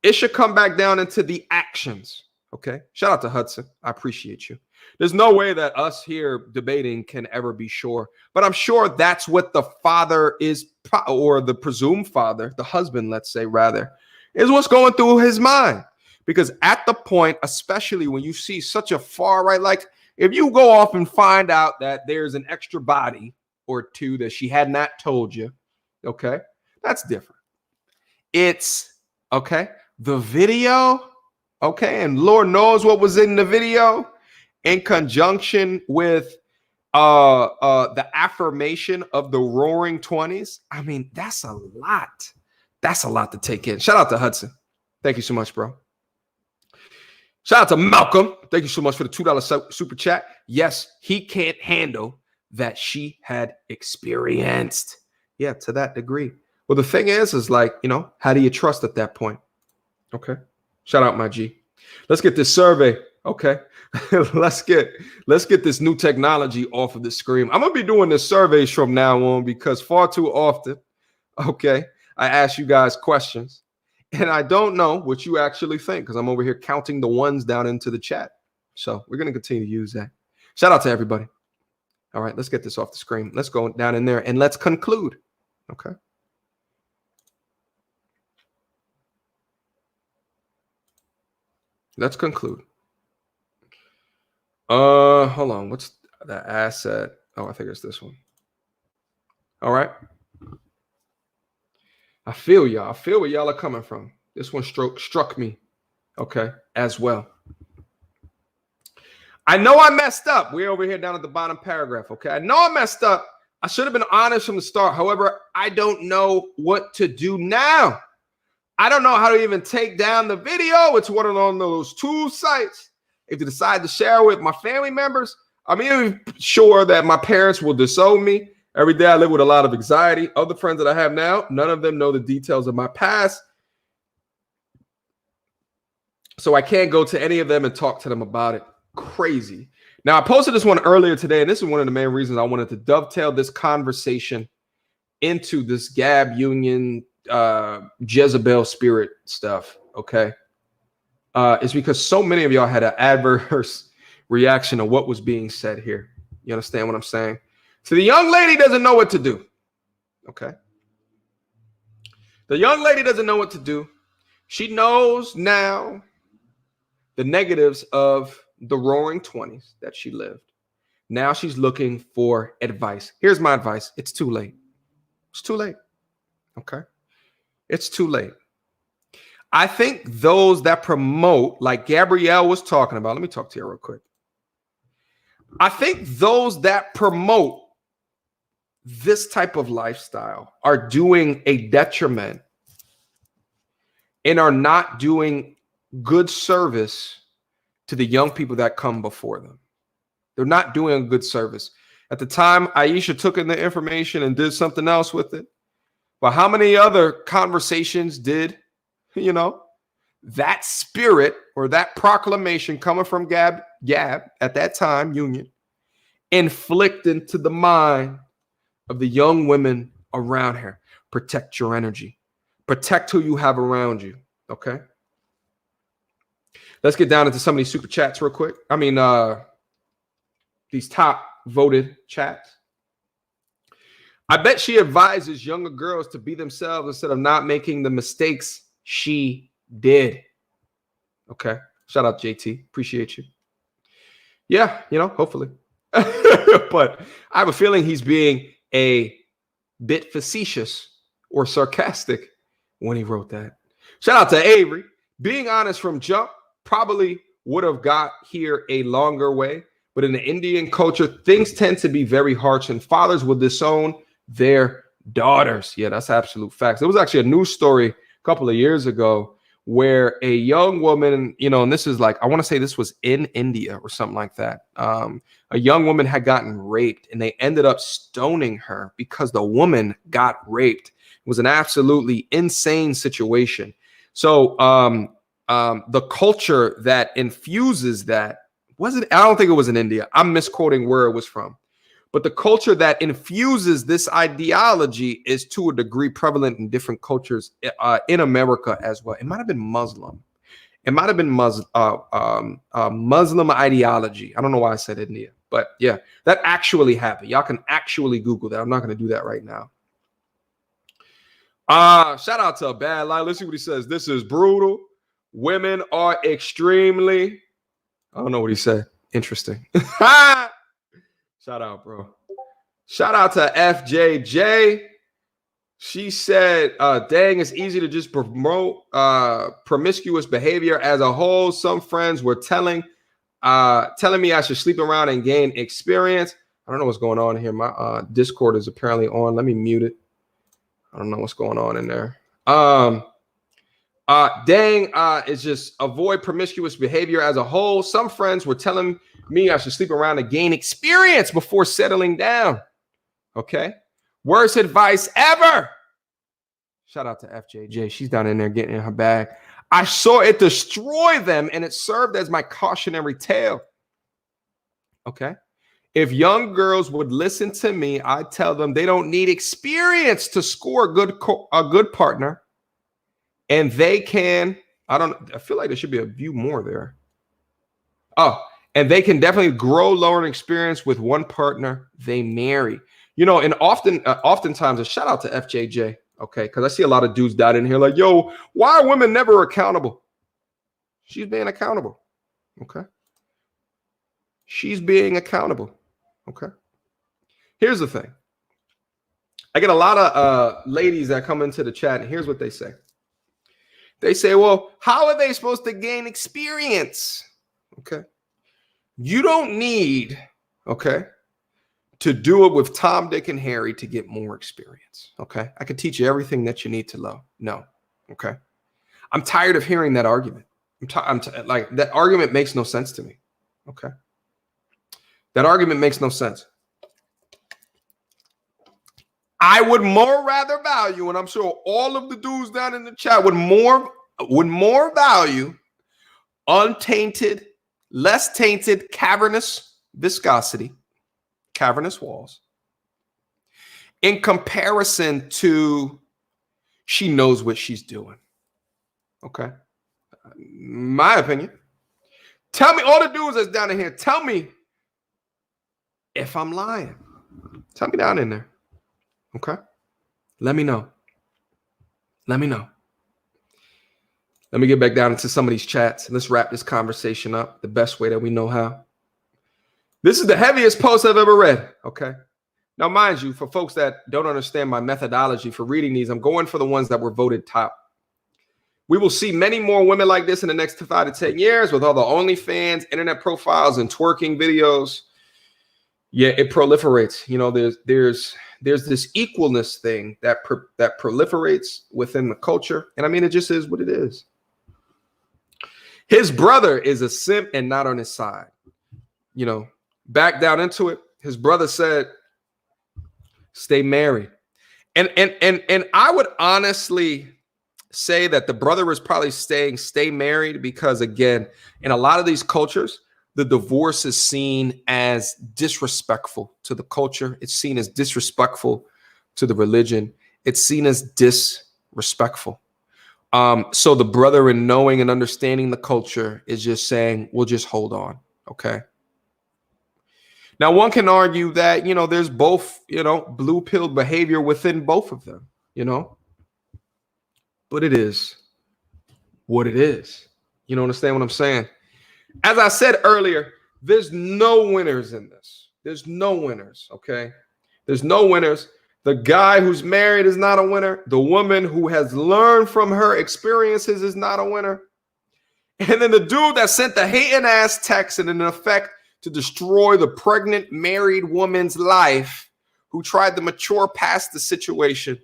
It should come back down into the actions. Okay. Shout out to Hudson. I appreciate you. There's no way that us here debating can ever be sure, but I'm sure that's what the father is, or the presumed father, the husband, let's say rather, is what's going through his mind. Because at the point, especially when you see such a far right, like if you go off and find out that there's an extra body or two that she had not told you, okay, that's different. It's okay. The video, okay, and Lord knows what was in the video in conjunction with the affirmation of the roaring 20s. I mean, that's a lot. That's a lot to take in. Shout out to Hudson. Thank you so much, bro. Shout out to Malcolm. Thank you so much for the $2 super chat. Yes, he can't handle that she had experienced. Yeah, to that degree. Well, the thing is like, how do you trust at that point? Okay. Shout out, my G. Let's get this survey. Okay. let's get this new technology off of the screen. I'm going to be doing the surveys from now on because far too often, okay, I ask you guys questions and I don't know what you actually think because I'm over here counting the ones down into the chat. So we're going to continue to use that. Shout out to everybody. All right, let's get this off the screen. Let's go down in there and let's conclude. Okay. Let's conclude. Hold on. What's the asset? Oh, I think it's this one. All right. I feel y'all. I feel where y'all are coming from. This one struck me. Okay, as well. I know I messed up. We're over here down at the bottom paragraph. Okay, I know I messed up. I should have been honest from the start. However, I don't know what to do now. I don't know how to even take down the video. It's one of those two sites. If you decide to share with my family members, I'm even sure that my parents will disown me. Every day I live with a lot of anxiety. Other friends that I have now, none of them know the details of my past. So I can't go to any of them and talk to them about it. Crazy. Now, I posted this one earlier today, and this is one of the main reasons I wanted to dovetail this conversation into this Gab Union, Jezebel spirit stuff, okay? It's because so many of y'all had an adverse reaction to what was being said here. You understand what I'm saying? So the young lady doesn't know what to do, okay? The young lady doesn't know what to do. She knows now the negatives of the roaring 20s that she lived. Now she's looking for advice. Here's my advice. It's too late. It's too late. Okay? It's too late. I think those that promote, like Gabrielle was talking about, let me talk to you real quick. I think those that promote this type of lifestyle are doing a detriment and are not doing good service to the young people that come before them. They're not doing a good service. At the time, Aisha took in the information and did something else with it. But how many other conversations did, that spirit or that proclamation coming from Gab at that time, Union, inflict into the mind of the young women around her? Protect your energy. Protect who you have around you. Okay? Let's get down into some of these super chats real quick. I mean, these top voted chats. I bet she advises younger girls to be themselves instead of not making the mistakes she did. Okay. Shout out JT. Appreciate you. Yeah, hopefully. But I have a feeling he's being a bit facetious or sarcastic when he wrote that. Shout out to Avery. Being honest from jump, probably would have got here a longer way. But in the Indian culture, things tend to be very harsh and fathers will disown their daughters. Yeah, that's absolute facts. There was actually a news story a couple of years ago where a young woman, and this is like, I want to say this was in India or something like that. A young woman had gotten raped and they ended up stoning her because the woman got raped. It was an absolutely insane situation. So the culture that infuses that, I don't think it was in India. I'm misquoting where it was from. But the culture that infuses this ideology is to a degree prevalent in different cultures in America as well. It might have been Muslim. It might have been Muslim ideology. I don't know why I said India. But yeah, that actually happened. Y'all can actually Google that. I'm not going to do that right now. Shout out to a bad lie. Let's see what he says. This is brutal. Women are extremely... I don't know what he said. Interesting. Shout out, bro. Shout out to FJJ. She said, dang, it's easy to just promote promiscuous behavior as a whole. Some friends were telling me I should sleep around and gain experience. I don't know what's going on here. My Discord is apparently on. Let me mute it. I don't know what's going on in there. It's just avoid promiscuous behavior as a whole. Some friends were telling me I should sleep around and gain experience before settling down. Okay. Worst advice ever. Shout out to FJJ. She's down in there getting in her bag. I saw it destroy them and it served as my cautionary tale. Okay. If young girls would listen to me, I'd tell them they don't need experience to score a good partner. And they can, I feel like there should be a view more there. Oh, and they can definitely grow, learn experience with one partner they marry. And oftentimes, a shout out to FJJ, okay? Because I see a lot of dudes down in here like, yo, why are women never accountable? She's being accountable, okay? She's being accountable, okay? Here's the thing. I get a lot of ladies that come into the chat, and here's what they say. They say, well, how are they supposed to gain experience? Okay. You don't need, to do it with Tom, Dick, and Harry to get more experience. Okay. I can teach you everything that you need to know. Okay. I'm tired of hearing that argument. Like that argument makes no sense to me. Okay. That argument makes no sense. I would more rather value, and I'm sure all of the dudes down in the chat would more value untainted, less tainted, cavernous viscosity, cavernous walls, in comparison to she knows what she's doing. Okay. My opinion. Tell me, all the dudes that's down in here, tell me if I'm lying. Tell me down in there. Okay. Let me know. Let me know. Let me get back down into some of these chats and let's wrap this conversation up the best way that we know how. This is the heaviest post I've ever read. Okay. Now, mind you, for folks that don't understand my methodology for reading these, I'm going for the ones that were voted top. We will see many more women like this in the next 5 to 10 years with all the OnlyFans, internet profiles, and twerking videos. Yeah, it proliferates. You know, there's this equalness thing that proliferates within the culture. And I mean, it just is what it is. His brother is a simp and not on his side. You know, back down into it. His brother said, stay married. And I would honestly say that the brother is probably saying stay married because, again, in a lot of these cultures, the divorce is seen as disrespectful to the culture. It's seen as disrespectful to the religion. It's seen as disrespectful. So the brother, in knowing and understanding the culture, is just saying, we'll just hold on. Okay. Now, one can argue that, you know, there's both, you know, blue pill behavior within both of them, you know, but it is what it is. You know, understand what I'm saying? As I said earlier, there's no winners in this. There's no winners. Okay. There's no winners. The guy who's married is not a winner. The woman who has learned from her experiences is not a winner. And then the dude that sent the hating ass text and in effect to destroy the pregnant married woman's life, who tried to mature past the situation,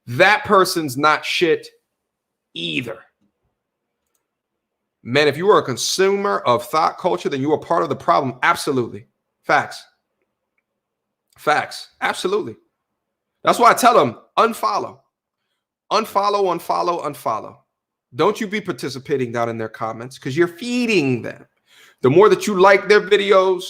that person's not shit either. Man, if you are a consumer of thought culture, then you are part of the problem. Absolutely. Facts. Facts. Absolutely. That's why I tell them, unfollow. Unfollow, unfollow, unfollow. Don't you be participating down in their comments because you're feeding them. The more that you like their videos,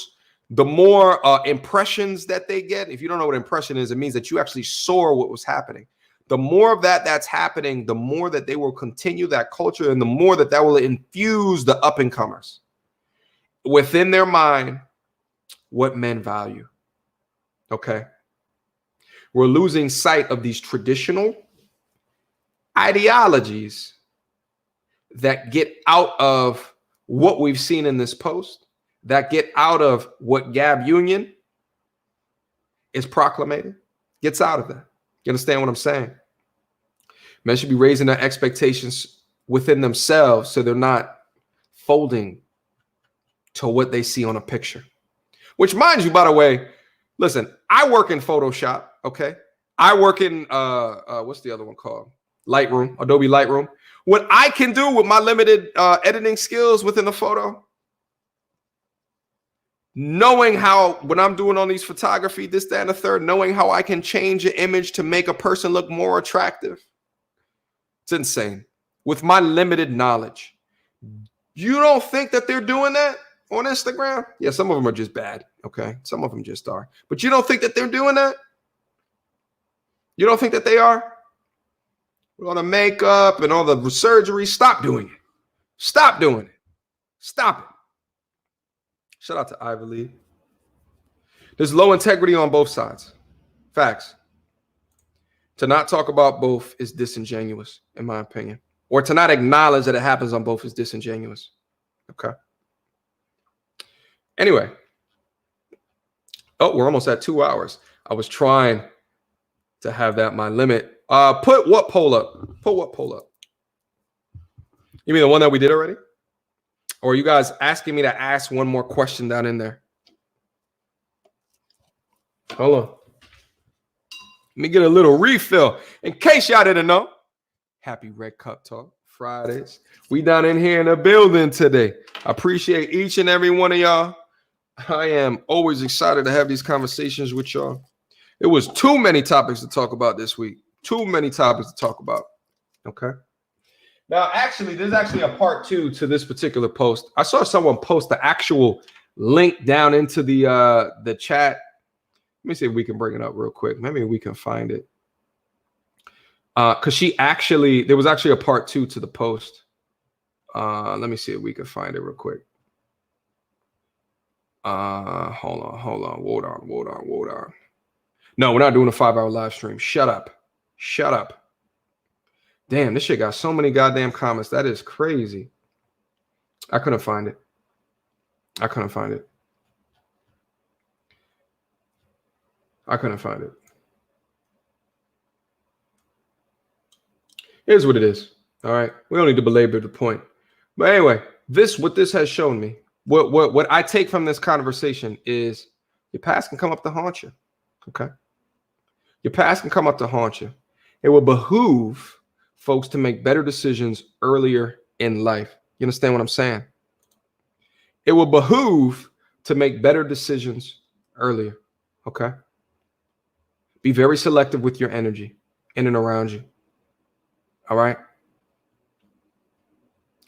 the more impressions that they get. If you don't know what impression is, it means that you actually saw what was happening. The more of that's happening, the more that they will continue that culture and the more that will infuse the up and comers within their mind what men value. Okay. We're losing sight of these traditional ideologies that get out of what we've seen in this post, that get out of what Gab Union is proclamating, gets out of that. You understand what I'm saying? Men should be raising their expectations within themselves so they're not folding to what they see on a picture. Which, mind you, by the way, listen, I work in Photoshop, okay? I work in, what's the other one called? Lightroom, Adobe Lightroom. What I can do with my limited editing skills within the photo, knowing how, when I'm doing on these photography, this, that, and the third, knowing how I can change an image to make a person look more attractive. It's insane. With my limited knowledge. You don't think that they're doing that on Instagram? Yeah, some of them are just bad. Okay. Some of them just are. But you don't think that they're doing that? You don't think that they are? With all the makeup and all the surgery, stop doing it. Stop doing it. Stop it. Shout out to Ivy Lee. There's low integrity on both sides. Facts. To not talk about both is disingenuous, in my opinion. Or to not acknowledge that it happens on both is disingenuous. Okay. Anyway. Oh, we're almost at 2 hours. I was trying to have that my limit. Put what poll up? Put what poll up? You mean the one that we did already? Or are you guys asking me to ask one more question down in there? Hold on. Let me get a little refill. In case y'all didn't know, happy Red Cup Talk Fridays. We down in here in the building today. I appreciate each and every one of y'all. I am always excited to have these conversations with y'all. It was too many topics to talk about this week. Too many topics to talk about. Okay. Now, actually, there's actually a part 2 to this particular post. I saw someone post the actual link down into the chat. Let me see if we can bring it up real quick. Maybe we can find it. Because there was actually a part 2 to the post. Let me see if we can find it real quick. Hold on. No, we're not doing a 5-hour live stream. Shut up. Damn, this shit got so many goddamn comments. That is crazy. I couldn't find it. Here's what it is. All right. We don't need to belabor the point. But anyway, what this has shown me, what I take from this conversation is your past can come up to haunt you. Okay. Your past can come up to haunt you. It will behoove folks to make better decisions earlier in life. You understand what I'm saying? It will behoove to make better decisions earlier. Okay. Be very selective with your energy in and around you. All right.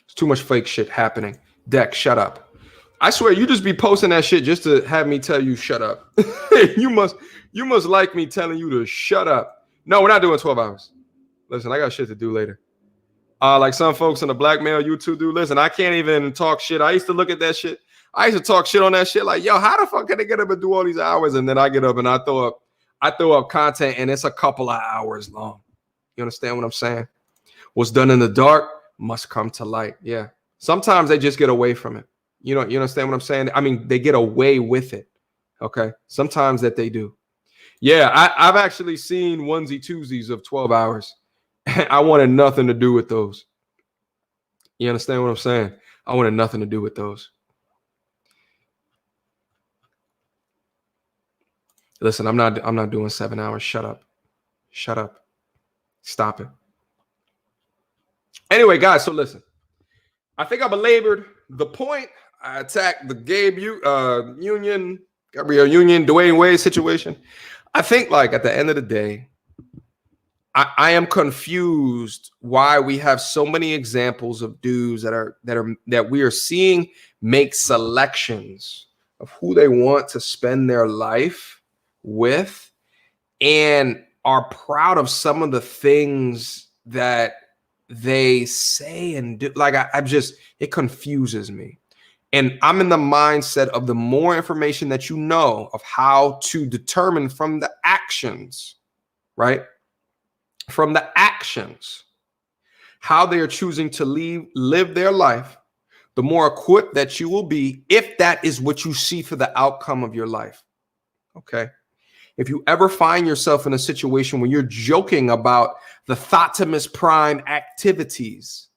There's too much fake shit happening. Deck, shut up. I swear you just be posting that shit just to have me tell you shut up. You must like me telling you to shut up. No, we're not doing 12 hours. Listen, I got shit to do later. Like some folks in the blackmail YouTube do. Listen, I can't even talk shit. I used to look at that shit. I used to talk shit on that shit. Like, yo, how the fuck can I get up and do all these hours? And then I get up and I throw up content and it's a couple of hours long. You understand what I'm saying? What's done in the dark must come to light. Yeah. Sometimes they just get away from it. You understand what I'm saying? I mean, they get away with it. Okay. Sometimes that they do. Yeah. I've actually seen onesie twosies of 12 hours. I wanted nothing to do with those. You understand what I'm saying? I wanted nothing to do with those. Listen, I'm not doing 7 hours. Shut up. Stop it. Anyway, guys, so listen. I think I belabored the point. I attacked the Gabrielle Union, Dwayne Wade situation. I think, like, at the end of the day, I am confused why we have so many examples of dudes that we are seeing make selections of who they want to spend their life with and are proud of some of the things that they say and do. Like, it confuses me. And I'm in the mindset of the more information that you know of how to determine from the actions, right? From the actions, how they are choosing to live their life, the more equipped that you will be if that is what you see for the outcome of your life. Okay. If you ever find yourself in a situation where you're joking about the Thotimus Prime activities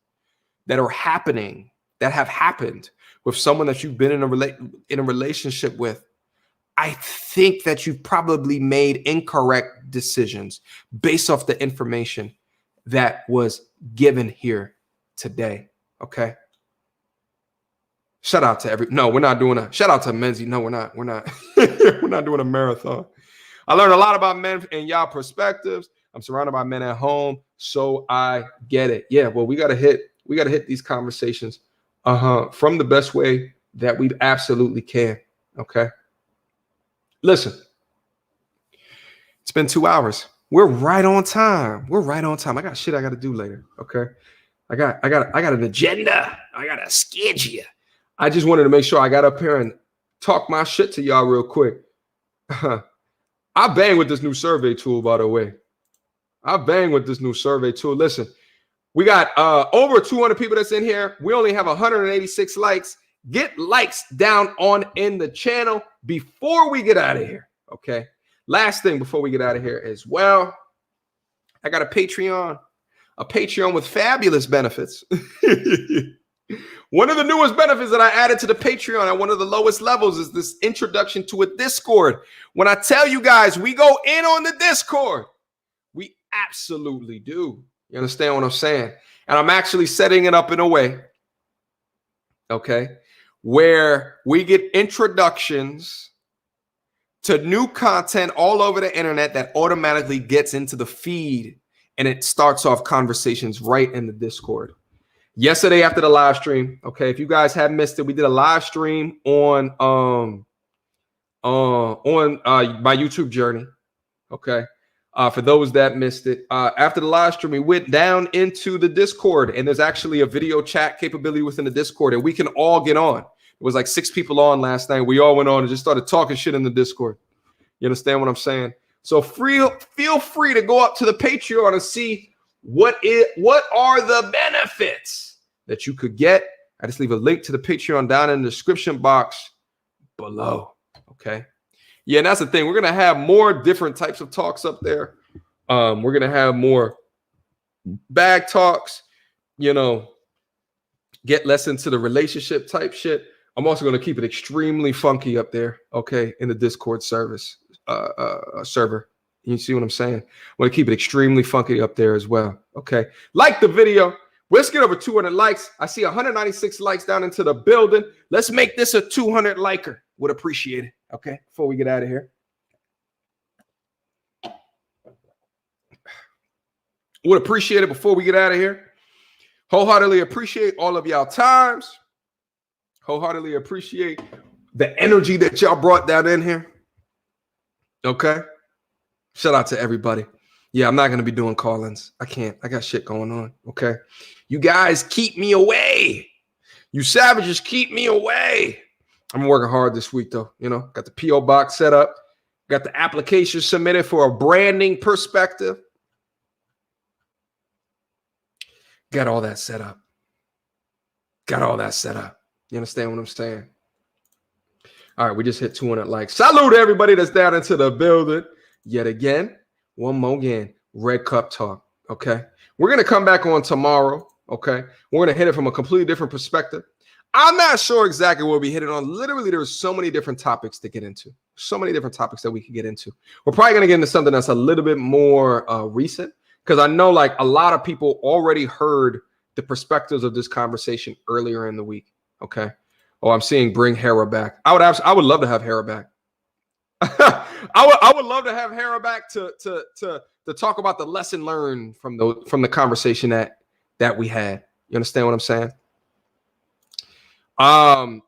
that are happening, that have happened with someone that you've been in a relationship with, I think that you've probably made incorrect decisions based off the information that was given here today. Okay. Shout out to no, we're not doing shout out to Menzie. No, we're not we're not doing a marathon. I learned a lot about men and y'all perspectives. I'm surrounded by men at home, so I get it. Yeah, well, we gotta hit these conversations from the best way that we absolutely can. Okay. Listen, it's been 2 hours. We're right on time. I got shit I got to do later. Okay. I got an agenda. I got a schedule. I just wanted to make sure I got up here and talk my shit to y'all real quick. I bang with this new survey tool, by the way. Listen, we got over 200 people that's in here. We only have 186 likes. Get likes down on in the channel before we get out of here. Okay. Last thing before we get out of here as well, I got a Patreon with fabulous benefits. One of the newest benefits that I added to the Patreon at one of the lowest levels is this introduction to a Discord. When I tell you guys, we go in on the Discord, we absolutely do. You understand what I'm saying? And I'm actually setting it up in a way, okay, where we get introductions to new content all over the internet that automatically gets into the feed, and it starts off conversations right in the Discord. Yesterday after the live stream, okay, if you guys have missed it, we did a live stream on my YouTube journey. Okay, for those that missed it, after the live stream, we went down into the Discord, and there's actually a video chat capability within the Discord, and we can all get on. It was like 6 people on last night. We all went on and just started talking shit in the Discord. You understand what I'm saying? So feel free to go up to the Patreon and see what are the benefits that you could get. I just leave a link to the Patreon down in the description box below. Okay. Yeah, and that's the thing. We're gonna have more different types of talks up there. We're gonna have more bag talks, you know, get less into the relationship type shit. I'm also going to keep it extremely funky up there, okay, in the Discord server. You see what I'm saying? I'm going to keep it extremely funky up there as well, okay? Like the video. Let's get over 200 likes. I see 196 likes down into the building. Let's make this a 200 liker. Would appreciate it, okay, before we get out of here. Would appreciate it before we get out of here. Wholeheartedly appreciate all of y'all times. Wholeheartedly appreciate the energy that y'all brought down in here. Okay. Shout out to everybody. Yeah, I'm not going to be doing call-ins. I can't. I got shit going on. Okay. You guys keep me away. You savages keep me away. I'm working hard this week, though. You know, got the P.O. box set up. Got the application submitted for a branding perspective. Got all that set up. You understand what I'm saying? All right, we just hit 200 likes. Salute to everybody that's down into the building. Yet again, one more again, Red Cup Talk, okay? We're going to come back on tomorrow, okay? We're going to hit it from a completely different perspective. I'm not sure exactly what we'll be hitting on. Literally, there's so many different topics to get into. So many different topics that we could get into. We're probably going to get into something that's a little bit more recent, because I know like a lot of people already heard the perspectives of this conversation earlier in the week. Okay. Oh, I'm seeing bring Hera back. I would love to have Hera back. I would love to have Hera back to talk about the lesson learned from the conversation that we had. You understand what I'm saying? On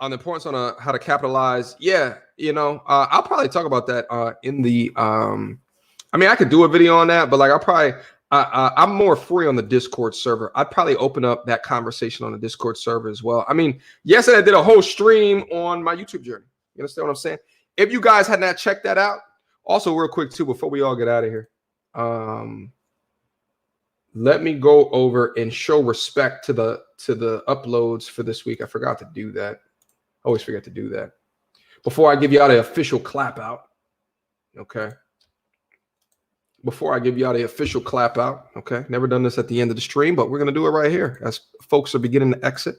the importance on how to capitalize. Yeah, you know, I'll probably talk about that in the I mean, I could do a video on that, but like I'm more free on the Discord server. I'd probably open up that conversation on the Discord server as well. I mean, yesterday I did a whole stream on my YouTube journey. You understand what I'm saying? If you guys had not checked that out, also real quick too, before we all get out of here, let me go over and show respect to the uploads for this week. I forgot to do that. I always forget to do that. Before I give y'all the official clap out, okay? Before I give y'all the official clap out, okay? Never done this at the end of the stream, but we're going to do it right here as folks are beginning to exit.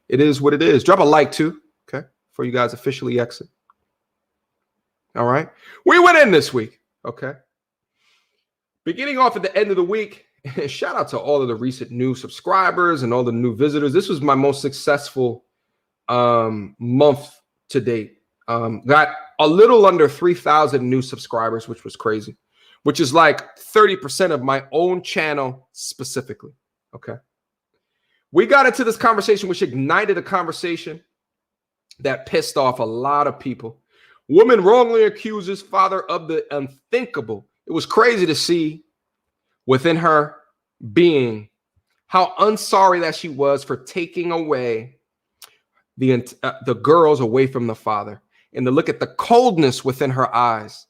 It is what it is. Drop a like too, okay? Before you guys officially exit. All right? We went in this week, okay? Beginning off at the end of the week, shout out to all of the recent new subscribers and all the new visitors. This was my most successful month to date. Got a little under 3,000 new subscribers, which was crazy. Which is like 30% of my own channel specifically, okay? We got into this conversation, which ignited a conversation that pissed off a lot of people. Woman wrongly accuses father of the unthinkable. It was crazy to see within her being how unsorry that she was for taking away the girls away from the father, and to look at the coldness within her eyes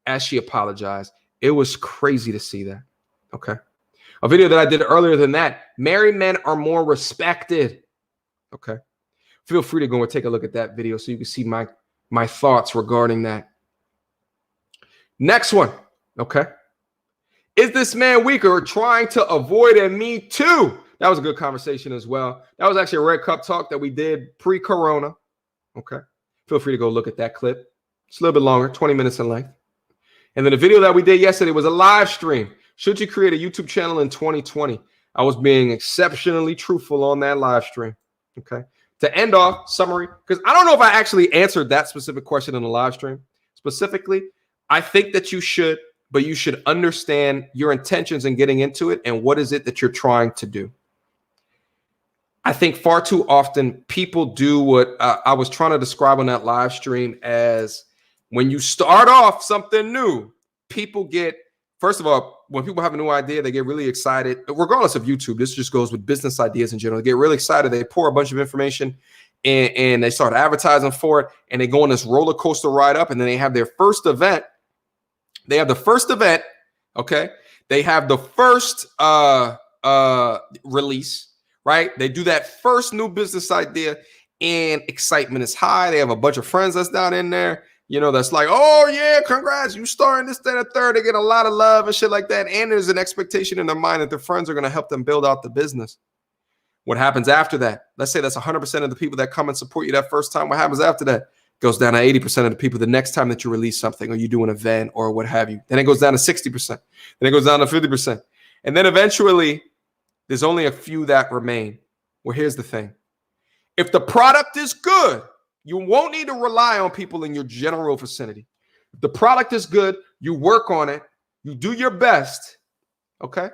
as she apologized. It was crazy to see that. Okay. A video that I did earlier than that. Married men are more respected. Okay. Feel free to go and take a look at that video so you can see my thoughts regarding that. Next one. Okay. Is this man weaker or trying to avoid a Me Too? That was a good conversation as well. That was actually a Red Cup Talk that we did pre-corona. Okay. Feel free to go look at that clip. It's a little bit longer, 20 minutes in length. And then the video that we did yesterday was a live stream. Should you create a YouTube channel in 2020? I was being exceptionally truthful on that live stream. Okay. to end off summary, because I don't know if I actually answered that specific question in the live stream specifically. I think that you should, but you should understand your intentions in getting into it and what is it that you're trying to do. I think far too often people do what I was trying to describe on that live stream as when you start off something new, people get, first of all, when people have a new idea, they get really excited, regardless of YouTube. This just goes with business ideas in general. They get really excited. They pour a bunch of information and they start advertising for it, and they go on this roller coaster ride up, and then they have their first event. They have the first event, okay? They have the first release, right? They do that first new business idea, and excitement is high. They have a bunch of friends that's down in there, you know, that's like, oh yeah, congrats, you starting this, that, and third. They get a lot of love and shit like that. And there's an expectation in their mind that their friends are going to help them build out the business. What happens after that? Let's say that's 100% of the people that come and support you that first time. What happens after that? It goes down to 80% of the people the next time that you release something or you do an event or what have you. Then it goes down to 60%. Then it goes down to 50%. And then eventually there's only a few that remain. Well, here's the thing. If the product is good, you won't need to rely on people in your general vicinity. If the product is good, you work on it, you do your best, okay?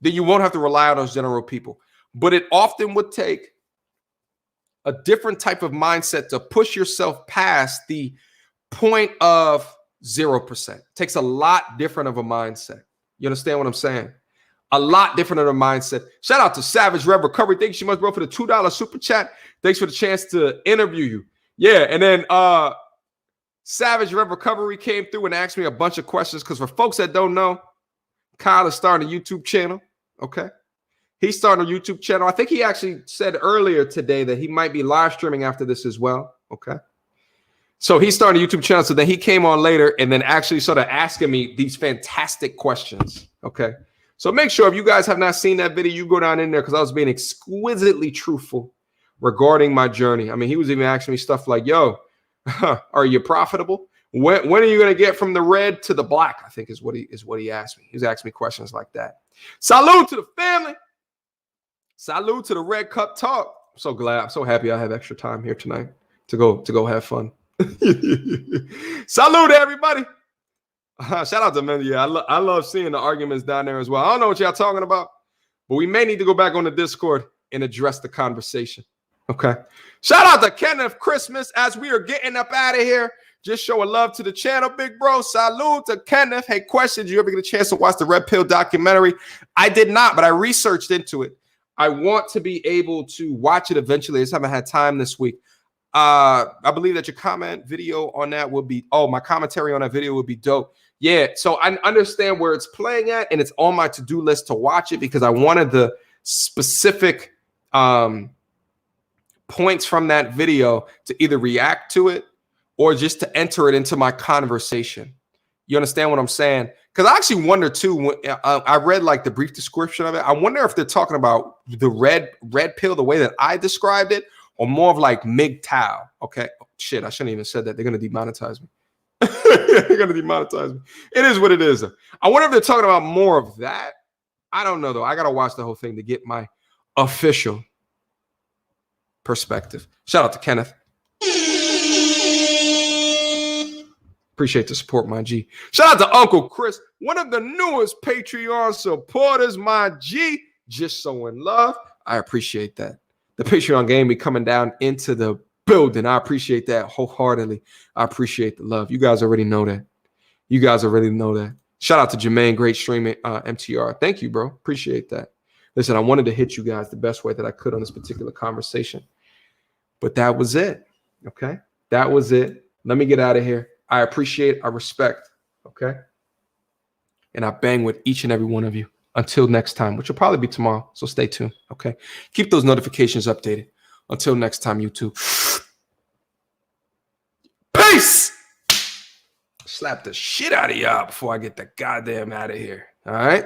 Then you won't have to rely on those general people. But it often would take a different type of mindset to push yourself past the point of 0%. It takes a lot different of a mindset. You understand what I'm saying? A lot different of a mindset. Shout out to Savage Rev Recovery. Thank you so much, bro, for the $2 super chat. Thanks for the chance to interview you. Yeah, and then Savage Rev Recovery came through and asked me a bunch of questions because for folks that don't know, Kyle is starting a YouTube channel, okay? He's starting a YouTube channel. I think he actually said earlier today that he might be live streaming after this as well, okay? So he's starting a YouTube channel. So then he came on later and then actually started asking me these fantastic questions, okay? So make sure if you guys have not seen that video, you go down in there because I was being exquisitely truthful regarding my journey. I mean, he was even asking me stuff like, yo, are you profitable? When are you going to get from the red to the black? I think is what he asked me. He's asking me questions like that. Salute to the family. Salute to the Red Cup Talk. I'm so glad. I'm so happy I have extra time here tonight to go have fun. Salute to everybody. Shout out to Mandy. Yeah, I love seeing the arguments down there as well. I don't know what y'all talking about, but we may need to go back on the Discord and address the conversation. Okay. Shout out to Kenneth Christmas as we are getting up out of here. Just showing love to the channel, big bro. Salute to Kenneth. Hey, question, did you ever get a chance to watch the Red Pill documentary? I did not, but I researched into it. I want to be able to watch it eventually. I just haven't had time this week. I believe that your comment video on that would be, my commentary on that video would be dope. Yeah, so I understand where it's playing at, and it's on my to-do list to watch it because I wanted the specific points from that video to either react to it or just to enter it into my conversation. You understand what I'm saying? Because I actually wonder too, when I read like the brief description of it, I wonder if they're talking about the red pill the way that I described it, or more of like MGTOW. Okay, shit, I shouldn't even said that. They're gonna demonetize me. They're gonna demonetize me. It is what it is. I wonder if they're talking about more of that. I don't know though. I gotta watch the whole thing to get my official perspective. Shout out to Kenneth. Appreciate the support, my G. Shout out to Uncle Chris, one of the newest Patreon supporters, my G. Just showing love. I appreciate that. The Patreon game be coming down into the building. I appreciate that wholeheartedly. I appreciate the love. You guys already know that. You guys already know that. Shout out to Jermaine, great streaming, MTR. Thank you, bro. Appreciate that. Listen, I wanted to hit you guys the best way that I could on this particular conversation. But that was it. Okay? That was it. Let me get out of here. I appreciate, I respect, okay? And I bang with each and every one of you. Until next time, which will probably be tomorrow, so stay tuned, okay? Keep those notifications updated. Until next time, YouTube. Peace! Slap the shit out of y'all before I get the goddamn out of here, all right?